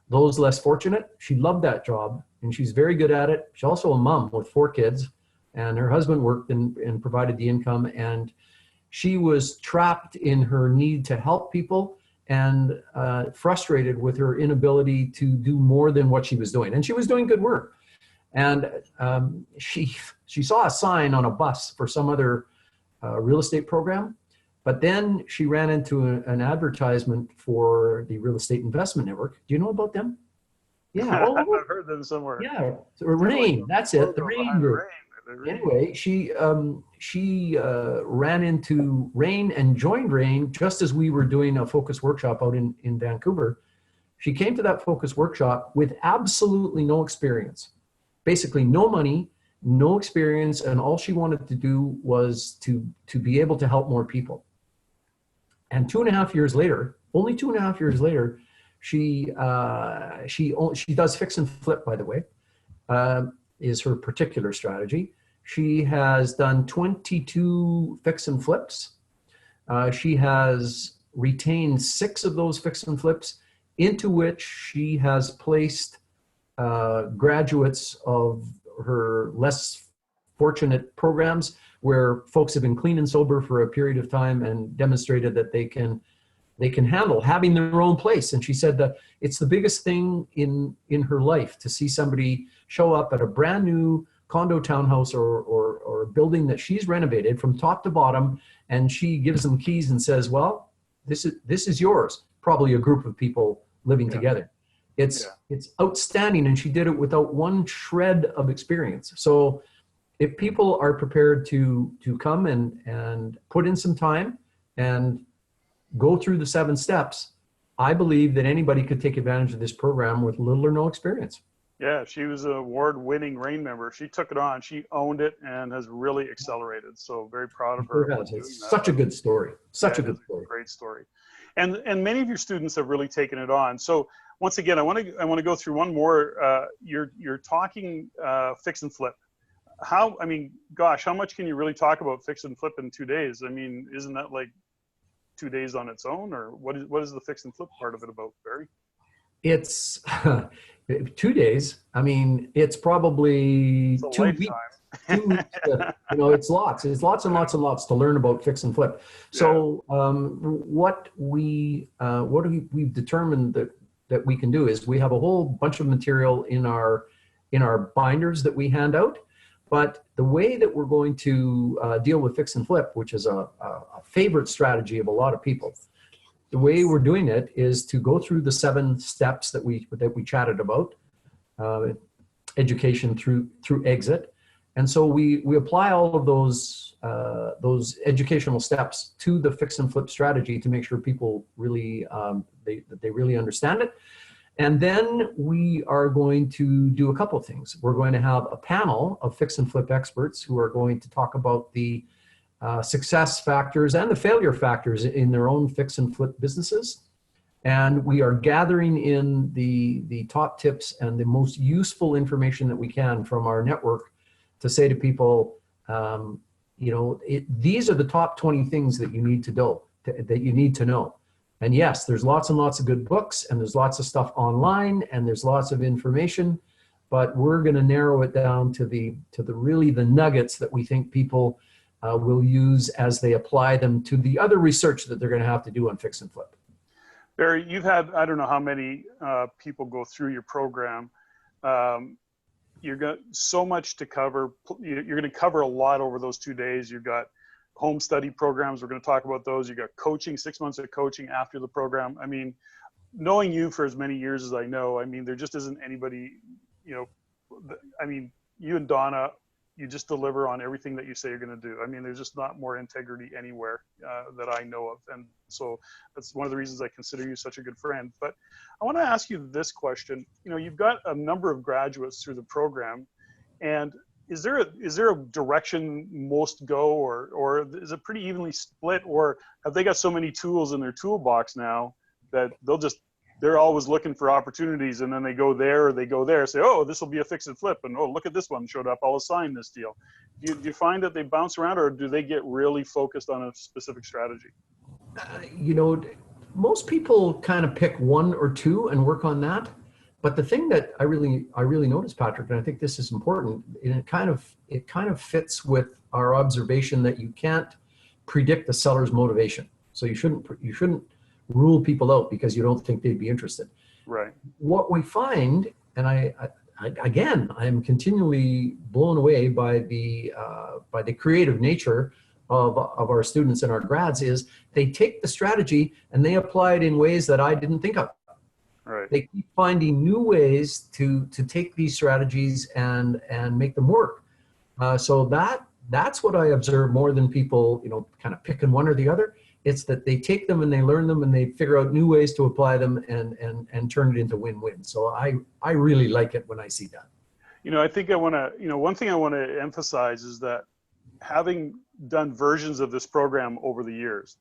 those less fortunate. She loved that job, and she's very good at it. She's also a mom with 4 kids, and her husband worked and provided the income, and she was trapped in her need to help people and frustrated with her inability to do more than what she was doing. And she was doing good work. And she saw a sign on a bus for some other real estate program, but then she ran into an advertisement for the Real Estate Investment Network. Do you know about them? Yeah. I've heard them somewhere. Yeah. RAIN, that's it, the RAIN group. Anyway, she ran into RAIN and joined RAIN just as we were doing a focus workshop out in Vancouver. She came to that focus workshop with absolutely no experience, basically no money, no experience, and all she wanted to do was to be able to help more people. And 2.5 years later, only 2.5 years later, she does fix and flip, by the way, is her particular strategy. She has done 22 fix and flips. She has retained 6 of those fix and flips, into which she has placed graduates of her less fortunate programs, where folks have been clean and sober for a period of time and demonstrated that they can handle having their own place. And she said that it's the biggest thing in her life to see somebody show up at a brand new condo townhouse or a building that she's renovated from top to bottom, and she gives them keys and says, well, this is yours. Probably a group of people living together. It's outstanding, and she did it without one shred of experience. So if people are prepared to come and put in some time and go through the 7 steps, I believe that anybody could take advantage of this program with little or no experience. Yeah, she was an award-winning RAIN member. She took it on, she owned it, and has really accelerated. So very proud of her. It's such a good story. Such a good story. Great story. And many of your students have really taken it on. So once again, I want to go through one more. You're talking fix and flip. I mean, gosh, how much can you really talk about fix and flip in 2 days? I mean, isn't that like 2 days on its own, or what is the fix and flip part of it about, Barry? It's 2 days. I mean, it's probably 2 weeks. 2 weeks. It's lots and lots and lots to learn about fix and flip. So what we've determined that we can do is we have a whole bunch of material in our binders that we hand out. But the way that we're going to deal with fix and flip, which is a favorite strategy of a lot of people, the way we're doing it is to go through the 7 steps that we chatted about, education through exit. And so we apply all of those educational steps to the fix and flip strategy to make sure people really they really understand it. And then we are going to do a couple of things. We're going to have a panel of fix and flip experts who are going to talk about the success factors and the failure factors in their own fix and flip businesses. And we are gathering in the top tips and the most useful information that we can from our network to say to people, these are the top 20 things that you need to know. And yes, there's lots and lots of good books, and there's lots of stuff online, and there's lots of information, but we're going to narrow it down to the nuggets that we think people will use as they apply them to the other research that they're going to have to do on fix and flip. Barry, you've had, I don't know how many people go through your program. You've got so much to cover. You're going to cover a lot over those 2 days. You've got home study programs. We're going to talk about those. You got coaching, 6 months of coaching after the program. I mean, knowing you for as many years as I know, I mean, there just isn't anybody, I mean, you and Donna, you just deliver on everything that you say you're going to do. I mean, there's just not more integrity anywhere that I know of. And so that's one of the reasons I consider you such a good friend. But I want to ask you this question. You've got a number of graduates through the program, and is there a direction most go, or is it pretty evenly split, or have they got so many tools in their toolbox now that they're always looking for opportunities, and then they go there, say, oh, this will be a fix and flip, and oh, look at this one showed up, I'll assign this deal. Do you find that they bounce around, or do they get really focused on a specific strategy? Most people kind of pick 1 or 2 and work on that. But the thing that I really noticed, Patrick, and I think this is important, and it kind of fits with our observation that you can't predict the seller's motivation. So you shouldn't rule people out because you don't think they'd be interested. Right. What we find, and I am continually blown away by the creative nature of our students and our grads, is they take the strategy and they apply it in ways that I didn't think of. Right. They keep finding new ways to take these strategies and make them work. So that's what I observe more than people, kind of picking one or the other. It's that they take them and they learn them and they figure out new ways to apply them and turn it into win-win. So I really like it when I see that. You know, I think I want to, you know, one thing I want to emphasize is that having done versions of this program over the years,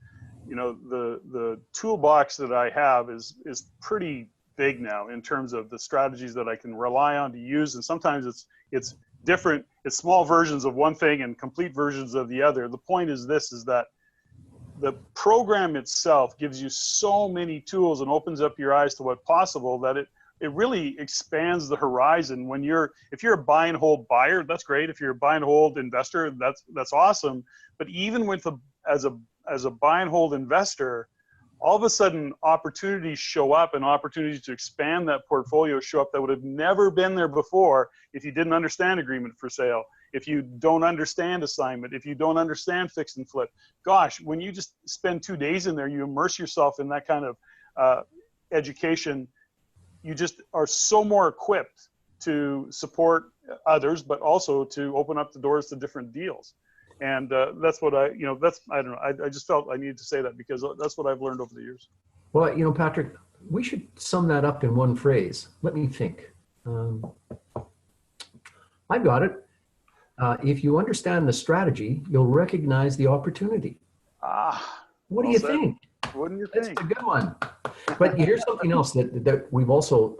you know, the toolbox that I have is pretty big now in terms of the strategies that I can rely on to use. And sometimes it's different, it's small versions of one thing and complete versions of the other. The point is this, is that the program itself gives you so many tools and opens up your eyes to what's possible that it really expands the horizon. When if you're a buy and hold buyer, that's great. If you're a buy and hold investor, that's awesome. But even as a buy and hold investor, all of a sudden opportunities show up, and opportunities to expand that portfolio show up that would have never been there before if you didn't understand agreement for sale, if you don't understand assignment, if you don't understand fix and flip. Gosh, when you just spend 2 days in there, you immerse yourself in that kind of education, you just are so more equipped to support others, but also to open up the doors to different deals. And that's what I don't know. I just felt I needed to say that because that's what I've learned over the years. Well, you know, Patrick, we should sum that up in one phrase. Let me think. I've got it. If you understand the strategy, you'll recognize the opportunity. What do you think? Wouldn't you think? That's a good one. But here's something else that we've also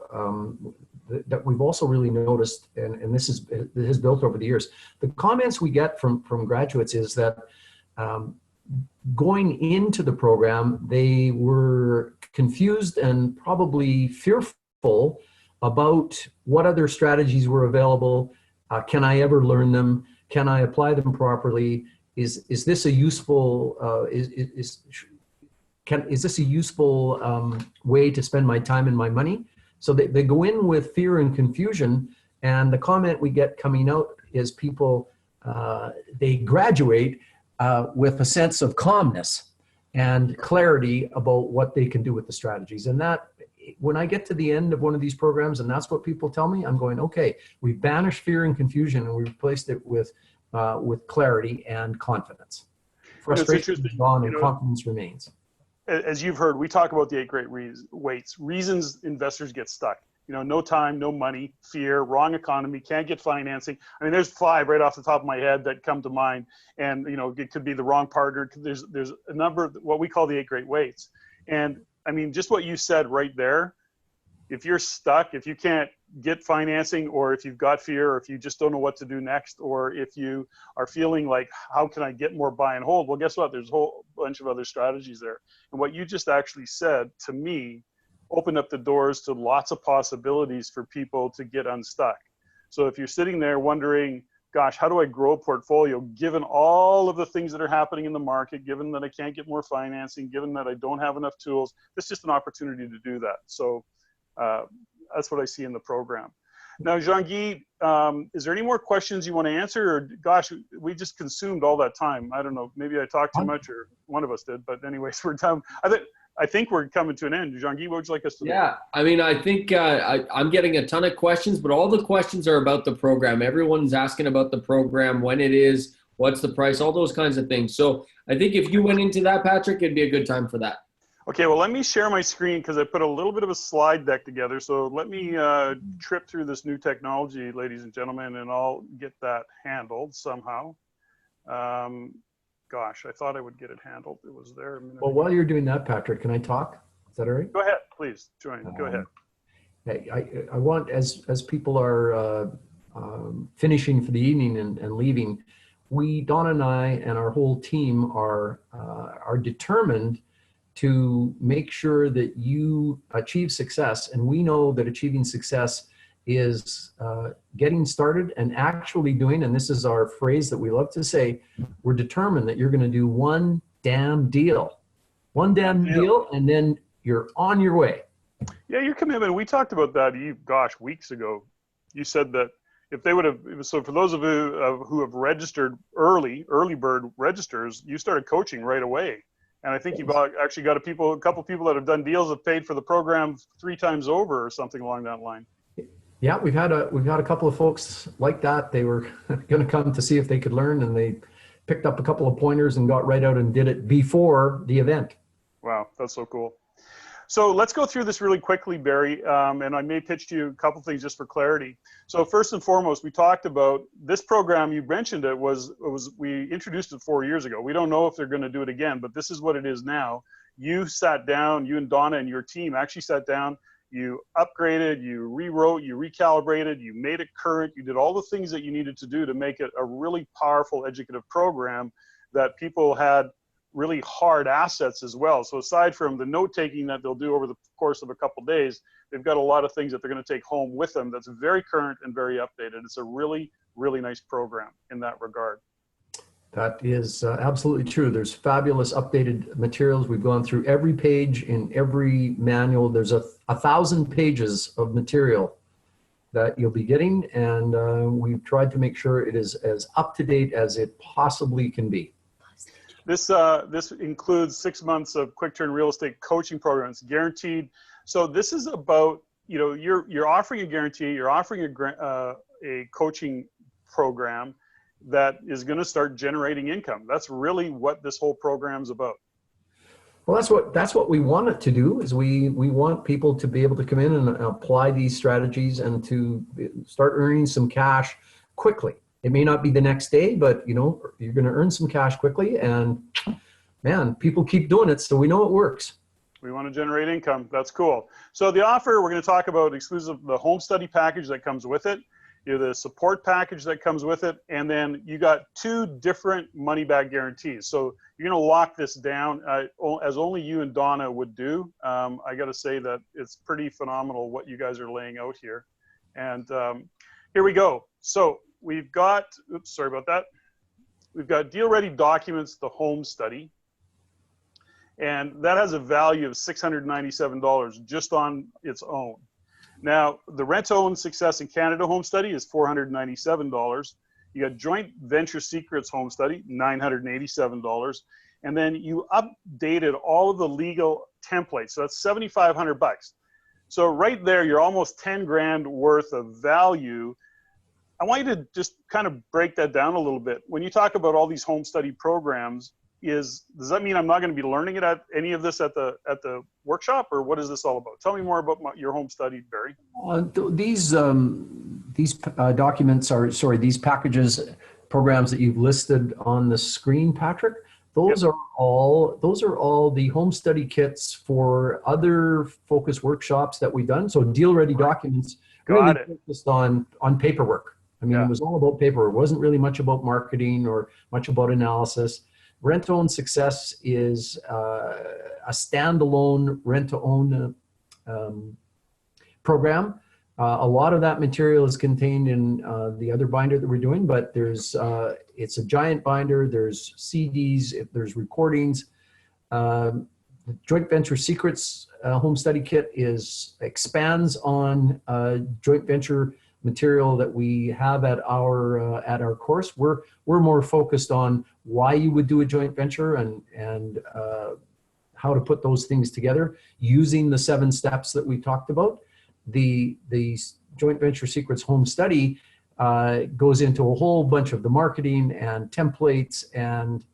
really noticed, and this has built over the years. The comments we get from graduates is that going into the program, they were confused and probably fearful about what other strategies were available. Can I ever learn them? Can I apply them properly? Is this a useful is this a useful way to spend my time and my money? So they go in with fear and confusion, and the comment we get coming out is people, they graduate with a sense of calmness and clarity about what they can do with the strategies. And that, when I get to the end of one of these programs and that's what people tell me, I'm going, okay, we banished fear and confusion and we replaced it with clarity and confidence. Frustration is gone and confidence remains. As you've heard, we talk about the 8 great weights, reasons investors get stuck. You know, no time, no money, fear, wrong economy, can't get financing. I mean, there's 5 right off the top of my head that come to mind. And, you know, it could be the wrong partner. There's a number of what we call the 8 great weights. And I mean, just what you said right there, if you're stuck, if you can't get financing, or if you've got fear, or if you just don't know what to do next, or if you are feeling like, how can I get more buy and hold? Well, guess what? There's a whole bunch of other strategies there. And what you just actually said to me opened up the doors to lots of possibilities for people to get unstuck. So if you're sitting there wondering, gosh, how do I grow a portfolio given all of the things that are happening in the market, given that I can't get more financing, given that I don't have enough tools, it's just an opportunity to do that. So that's what I see in the program. Now, Jean-Guy, is there any more questions you want to answer? Or gosh, we just consumed all that time. I don't know, maybe I talked too much, or one of us did, but anyways, we're done. I think we're coming to an end. Jean-Guy, what would you like us to do? Yeah, I mean, I think I'm getting a ton of questions, but all the questions are about the program. Everyone's asking about the program, when it is, what's the price, all those kinds of things. So I think if you went into that, Patrick, it'd be a good time for that. Okay, well, let me share my screen because I put a little bit of a slide deck together. So let me trip through this new technology, ladies and gentlemen, and I'll get that handled somehow. Gosh, I thought I would get it handled. It was there a minute ago. Well, while you're doing that, Patrick, can I talk? Is that all right? Go ahead, please, join. Go ahead. I want, as people are finishing for the evening and leaving, Don and I and our whole team are determined to make sure that you achieve success. And we know that achieving success is getting started and actually doing, and this is our phrase that we love to say, we're determined that you're going to do one damn deal. One damn deal, and then you're on your way. Yeah, your commitment, we talked about that, gosh, weeks ago. You said that if they would have, so for those of you who have registered early bird registers, you started coaching right away. And I think you've actually got a couple people that have done deals that paid for the program 3 times over or something along that line. Yeah, we've had a couple of folks like that. They were going to come to see if they could learn, and picked up a couple of pointers and got right out and did it before the event. Wow, that's so cool. So let's go through this really quickly, Barry, and I may pitch to you a couple things just for clarity. So first and foremost, we talked about this program. You mentioned we introduced it 4 years ago. We don't know if they're going to do it again, but this is what it is now. You sat down, you and Donna and your team actually sat down, you upgraded, you rewrote, you recalibrated, you made it current, you did all the things that you needed to do to make it a really powerful educative program that people had really hard assets as well. So aside from the note-taking that they'll do over the course of a couple of days, they've got a lot of things that they're going to take home with them that's very current and very updated. It's a really, really nice program in that regard. That is absolutely true. There's fabulous updated materials. We've gone through every page in every manual. There's 1,000 pages of material that you'll be getting, and we've tried to make sure it is as up-to-date as it possibly can be. This includes 6 months of quick turn real estate coaching programs, guaranteed. So this is about, you know, you're offering a guarantee, you're offering a coaching program that is going to start generating income. That's really what this whole program's about. Well, that's what we want it to do. Is we want people to be able to come in and apply these strategies and to start earning some cash quickly. It may not be the next day, but you know, you're going to earn some cash quickly, and man, people keep doing it, so we know it works. We want to generate income. That's cool. So the offer, we're going to talk about exclusive, the home study package that comes with it, you know, the support package that comes with it, and then you got 2 different money back guarantees. So you're going to lock this down as only you and Donna would do. I got to say that it's pretty phenomenal what you guys are laying out here. And here we go. So we've got, oops, sorry about that. We've got deal ready documents, the home study. And that has a value of $697 just on its own. Now, the rent-to-own success in Canada home study is $497. You got joint venture secrets home study, $987. And then you updated all of the legal templates. So that's $7,500. So right there, you're almost 10 grand worth of value. I want you to just kind of break that down a little bit. When you talk about all these home study programs, does that mean I'm not going to be learning it at any of this at the workshop, or what is this all about? Tell me more about your home study, Barry. These documents are, sorry, these packages, programs that you've listed on the screen, Patrick. Those are all the home study kits for other focus workshops that we've done. So deal ready documents really focused on paperwork. I mean, it was all about paper. It wasn't really much about marketing or much about analysis. Rent-to-own success is a standalone rent-to-own program. A lot of that material is contained in the other binder that we're doing, but it's a giant binder. There's CDs, there's recordings. The Joint Venture Secrets Home Study Kit expands on joint venture material that we have at our course. We're more focused on why you would do a joint venture and how to put those things together using the 7 steps that we talked about. The Joint Venture Secrets Home Study goes into a whole bunch of the marketing and templates and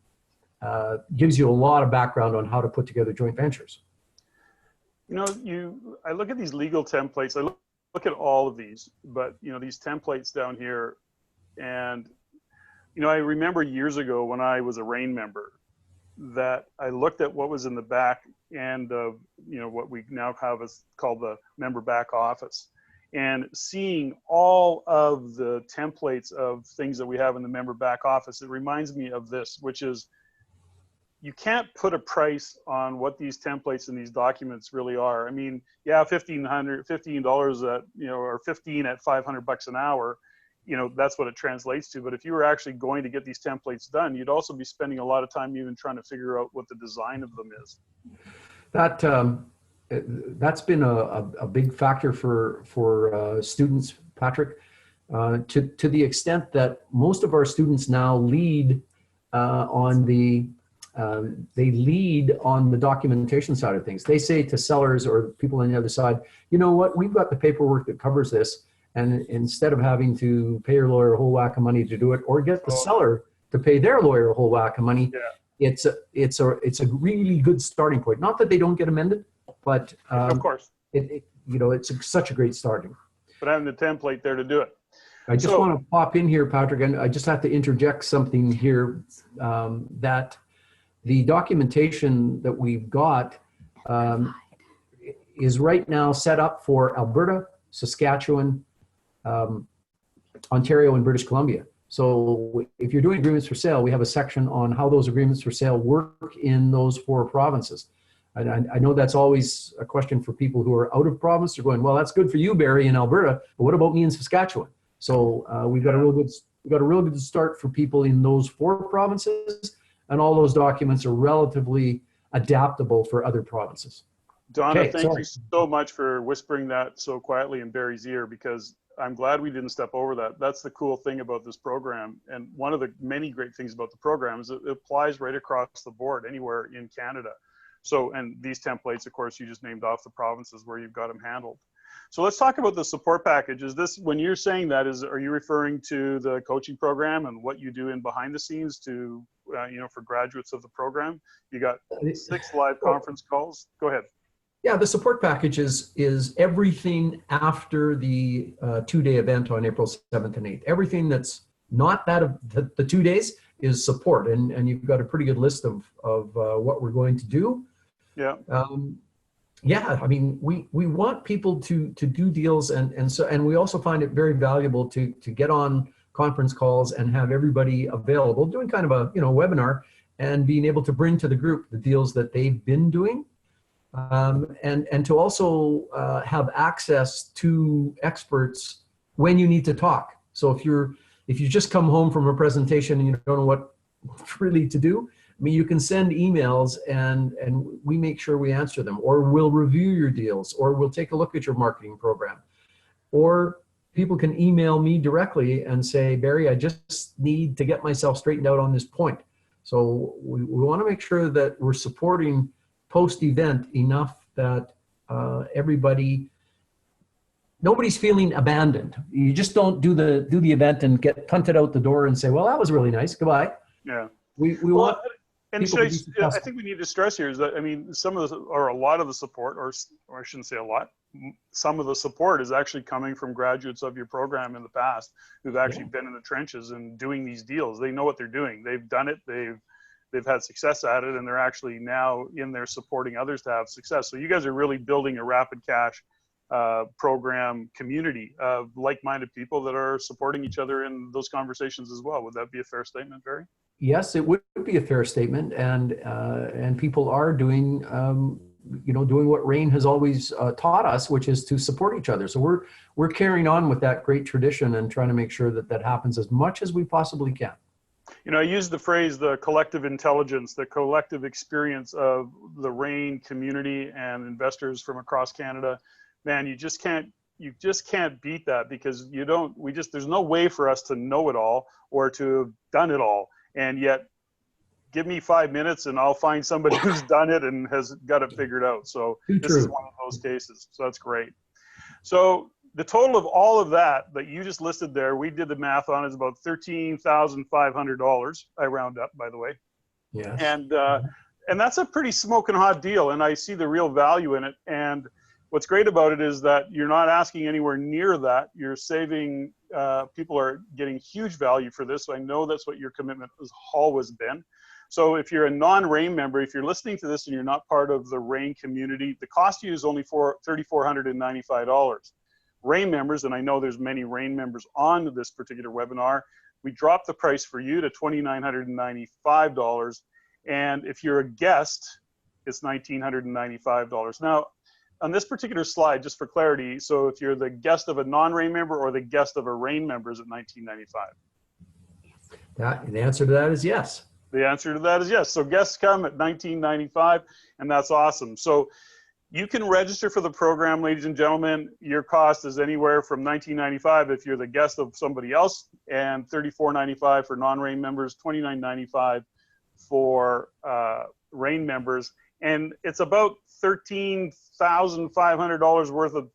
gives you a lot of background on how to put together joint ventures. You know, I look at these legal templates. I look at all of these, but you know, these templates down here, and you know, I remember years ago when I was a RAIN member that I looked at what was in the back end of, you know, what we now have is called the member back office, and seeing all of the templates of things that we have in the member back office, it reminds me of this, which is you can't put a price on what these templates and these documents really are. I mean, yeah, $15 at, you know, or 15 at $500 an hour, you know, that's what it translates to. But if you were actually going to get these templates done, you'd also be spending a lot of time even trying to figure out what the design of them is. That's been a big factor for students, Patrick, to the extent that most of our students now lead on the documentation side of things. They say to sellers or people on the other side, you know what, we've got the paperwork that covers this. And instead of having to pay your lawyer a whole whack of money to do it, or get the seller to pay their lawyer a whole whack of money, Yeah. it's a really good starting point. Not that they don't get amended, but Of course. it's such a great starting. But having the template there to do it. I just So- want to pop in here, Patrick, and I just have to interject something here, that the documentation that we've got is right now set up for Alberta, Saskatchewan, Ontario, and British Columbia. So if you're doing agreements for sale, we have a section on how those agreements for sale work in those 4 provinces. And I know that's always a question for people who are out of province. They're going, well, that's good for you, Barry, in Alberta, but what about me in Saskatchewan? So we've got a real good start for people in those 4 provinces, and all those documents are relatively adaptable for other provinces. Donna, Okay, thank you so much for whispering that so quietly in Barry's ear, because I'm glad we didn't step over that. That's the cool thing about this program. And one of the many great things about the program is it applies right across the board anywhere in Canada. So, and these templates, of course, you just named off the provinces where you've got them handled. So let's talk about the support package. Is this, when you're saying that, are you referring to the coaching program and what you do in behind the scenes to, for graduates of the program? You got 6 live conference calls. Go ahead. Yeah, the support package is everything after the 2-day event on April 7th and 8th. Everything that's not that of the 2 days is support, and you've got a pretty good list of what we're going to do. Yeah. I mean, we want people to do deals, and we also find it very valuable to get on conference calls and have everybody available, doing kind of a webinar, and being able to bring to the group the deals that they've been doing. And to also have access to experts when you need to talk. So if you just come home from a presentation and you don't know what really to do, I mean, you can send emails and we make sure we answer them, or we'll review your deals, or we'll take a look at your marketing program. Or people can email me directly and say, Barry, I just need to get myself straightened out on this point. So we want to make sure that we're supporting post-event enough that nobody's feeling abandoned. You just don't do the event and get punted out the door and say, well, that was really nice, goodbye. Yeah. We want and people to be I successful. think we need to stress here is that, I mean, some of the, or a lot of the support, or I shouldn't say a lot, some of the support is actually coming from graduates of your program in the past who've actually been in the trenches and doing these deals. They know what they're doing. They've done it. They've had success at it, and they're actually now in there supporting others to have success. So you guys are really building a rapid cash program community of like-minded people that are supporting each other in those conversations as well. Would that be a fair statement, Barry? Yes, it would be a fair statement, and people are doing doing what RAIN has always taught us, which is to support each other. So we're carrying on with that great tradition and trying to make sure that happens as much as we possibly can. I use the phrase the collective intelligence, the collective experience of the RAIN community and investors from across Canada. Man, you just can't beat that, because there's no way for us to know it all or to have done it all. And yet, give me 5 minutes and I'll find somebody who's done it and has got it figured out. So this is one of those cases. So that's great. So the total of all of that you just listed there, we did the math on, is about $13,500. I round up, by the way. Yeah. And that's a pretty smoking hot deal. And I see the real value in it. And what's great about it is that you're not asking anywhere near that. You're saving, people are getting huge value for this. So I know that's what your commitment has always been. So if you're a non-RAIN member, if you're listening to this and you're not part of the RAIN community, the cost to you is only $3,495. RAIN members, and I know there's many RAIN members on this particular webinar, we dropped the price for you to $2,995. And if you're a guest, it's $1,995. Now, on this particular slide, just for clarity, so if you're the guest of a non-RAIN member or the guest of a RAIN member, is it $1,995? The answer to that is yes. The answer to that is yes. So guests come at $1,995, and that's awesome. So you can register for the program, ladies and gentlemen. Your cost is anywhere from $19.95 if you're the guest of somebody else, and $34.95 for non-RAIN members, $29.95 for RAIN members. And it's about $13,500 worth of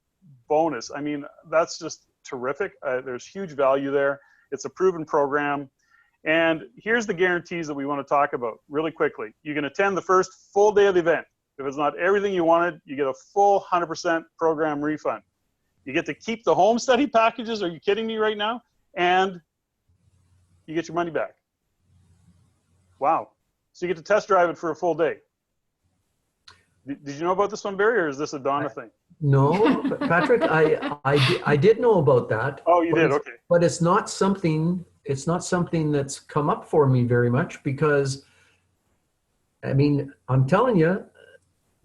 bonus. I mean, that's just terrific. There's huge value there. It's a proven program. And here's the guarantees that we want to talk about really quickly. You can attend the first full day of the event. If it's not everything you wanted, you get a full 100% program refund. You get to keep the home study packages. Are you kidding me right now? And you get your money back. Wow. So you get to test drive it for a full day. Did you know about this one, Barry, or is this a Donna thing? No, Patrick, I did know about that. Oh, you did? Okay. But it's not something that's come up for me very much because, I mean, I'm telling you,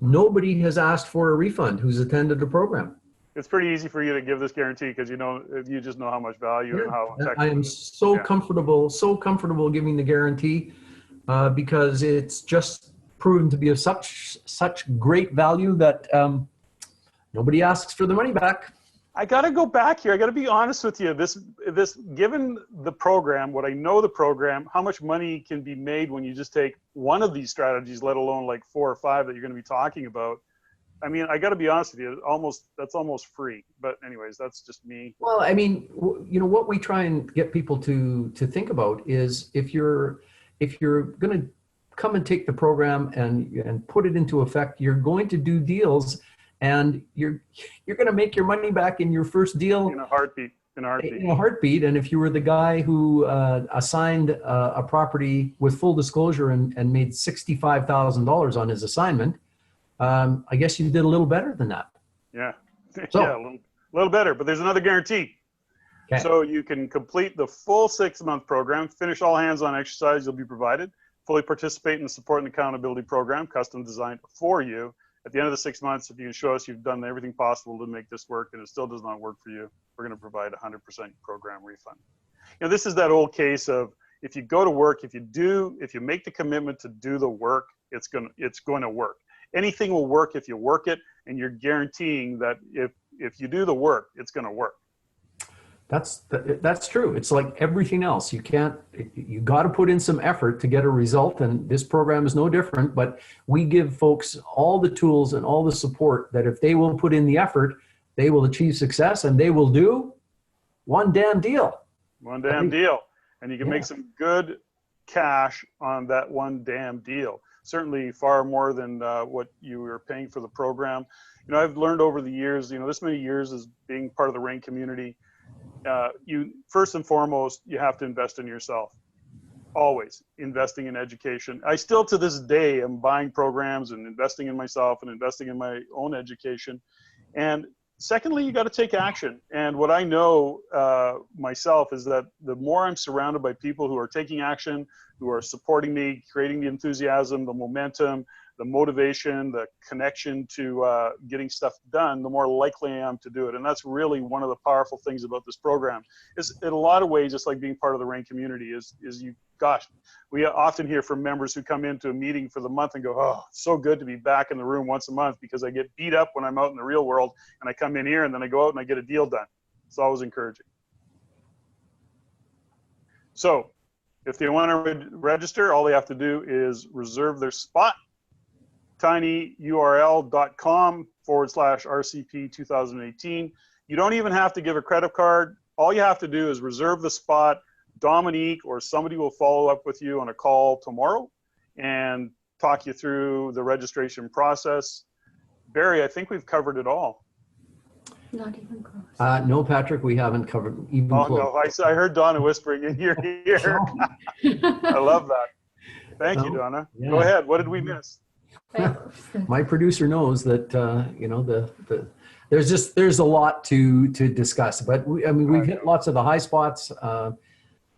nobody has asked for a refund who's attended the program. It's pretty easy for you to give this guarantee because you just know how much value and how effective I am it is. so comfortable giving the guarantee because it's just proven to be of such great value that nobody asks for the money back. I got to go back here. I got to be honest with you. This, given the program, what I know the program, how much money can be made when you just take one of these strategies, let alone like 4 or 5 that you're going to be talking about. I mean, I got to be honest with you. That's almost free. But anyways, that's just me. Well, I mean, what we try and get people to think about is if you're going to come and take the program and put it into effect, you're going to do deals. And you're going to make your money back in your first deal in a heartbeat. In a heartbeat. And if you were the guy who assigned a property with full disclosure and made $65,000 on his assignment, I guess you did a little better than that. Yeah, So, yeah, a little better. But there's another guarantee. Okay. So you can complete the full 6-month program, finish all hands-on exercise you'll be provided, fully participate in the support and accountability program, custom designed for you. At the end of the 6 months, if you can show us you've done everything possible to make this work and it still does not work for you, we're going to provide 100% program refund. This is that old case of if you go to work, if you make the commitment to do the work, it's going to work. Anything will work if you work it, and you're guaranteeing that if you do the work, it's going to work. That's true. It's like everything else. You got to put in some effort to get a result. And this program is no different, but we give folks all the tools and all the support that if they will put in the effort, they will achieve success and they will do one damn deal. One damn deal. And you can make some good cash on that one damn deal. Certainly far more than what you were paying for the program. I've learned over the years, this many years as being part of the RAIN community, you first and foremost, you have to invest in yourself. Always investing in education. I still to this day am buying programs and investing in myself and investing in my own education. And secondly, you got to take action. And what I know myself is that the more I'm surrounded by people who are taking action, who are supporting me, creating the enthusiasm, the momentum, the motivation, the connection to getting stuff done, the more likely I am to do it. And that's really one of the powerful things about this program. Is in a lot of ways, just like being part of the RAIN community, we often hear from members who come into a meeting for the month and go, oh, it's so good to be back in the room once a month because I get beat up when I'm out in the real world and I come in here and then I go out and I get a deal done. It's always encouraging. So if they want to register, all they have to do is reserve their spot. tinyurl.com/RCP 2018. You don't even have to give a credit card. All you have to do is reserve the spot. Dominique or somebody will follow up with you on a call tomorrow and talk you through the registration process. Barry, I think we've covered it all. Not even close. No, Patrick, we haven't covered even close. No, I heard Donna whispering in your ear. I love that. Thank you, Donna. Yeah. Go ahead. What did we miss? My producer knows that there's a lot to discuss, but we've hit lots of the high spots.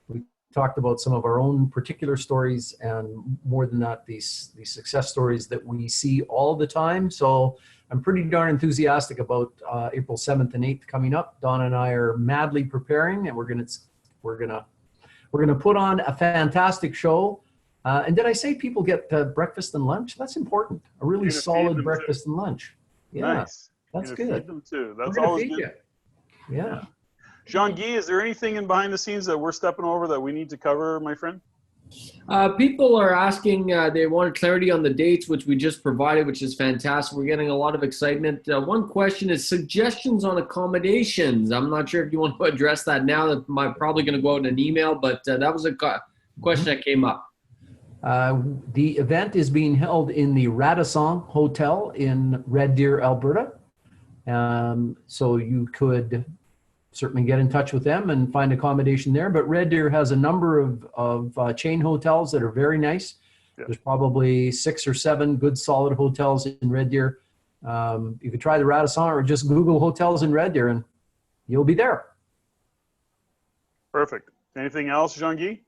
We talked about some of our own particular stories, and more than that, these success stories that we see all the time. So I'm pretty darn enthusiastic about April 7th and 8th coming up. Donna and I are madly preparing, and we're gonna put on a fantastic show. And did I say people get breakfast and lunch? That's important. A really solid breakfast and lunch. Yeah, nice. That's good. Feed them too. That's always good. Yeah. Jean-Guy, is there anything in behind the scenes that we're stepping over that we need to cover, my friend? People are asking, they wanted clarity on the dates, which we just provided, which is fantastic. We're getting a lot of excitement. One question is suggestions on accommodations. I'm not sure if you want to address that now. That might probably going to go out in an email, but that was a question that came up. The event is being held in the Radisson Hotel in Red Deer, Alberta. So you could certainly get in touch with them and find accommodation there. But Red Deer has a number of chain hotels that are very nice. Yeah. There's probably 6 or 7 good solid hotels in Red Deer. You could try the Radisson or just Google hotels in Red Deer and you'll be there. Perfect. Anything else, Jean-Guy?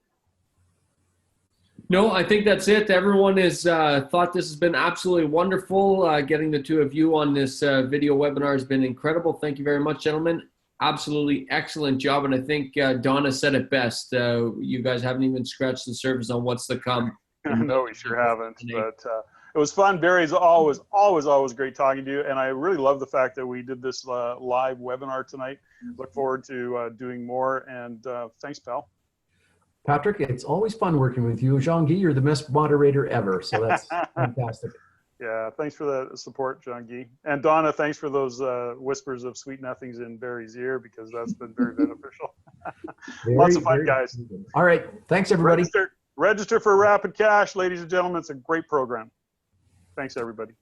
No, I think that's it. Everyone has thought this has been absolutely wonderful. Getting the two of you on this video webinar has been incredible. Thank you very much, gentlemen. Absolutely excellent job. And I think Donna said it best. You guys haven't even scratched the surface on what's to come. No, we sure haven't. But it was fun. Barry's always great talking to you. And I really love the fact that we did this live webinar tonight. Look forward to doing more. And thanks, pal. Patrick, it's always fun working with you. Jean-Guy, you're the best moderator ever. So that's fantastic. Yeah, thanks for the support, Jean-Guy. And Donna, thanks for those whispers of sweet nothings in Barry's ear, because that's been very beneficial. Lots of fun, guys. All right. Thanks, everybody. Register for Rapid Cash, ladies and gentlemen. It's a great program. Thanks, everybody.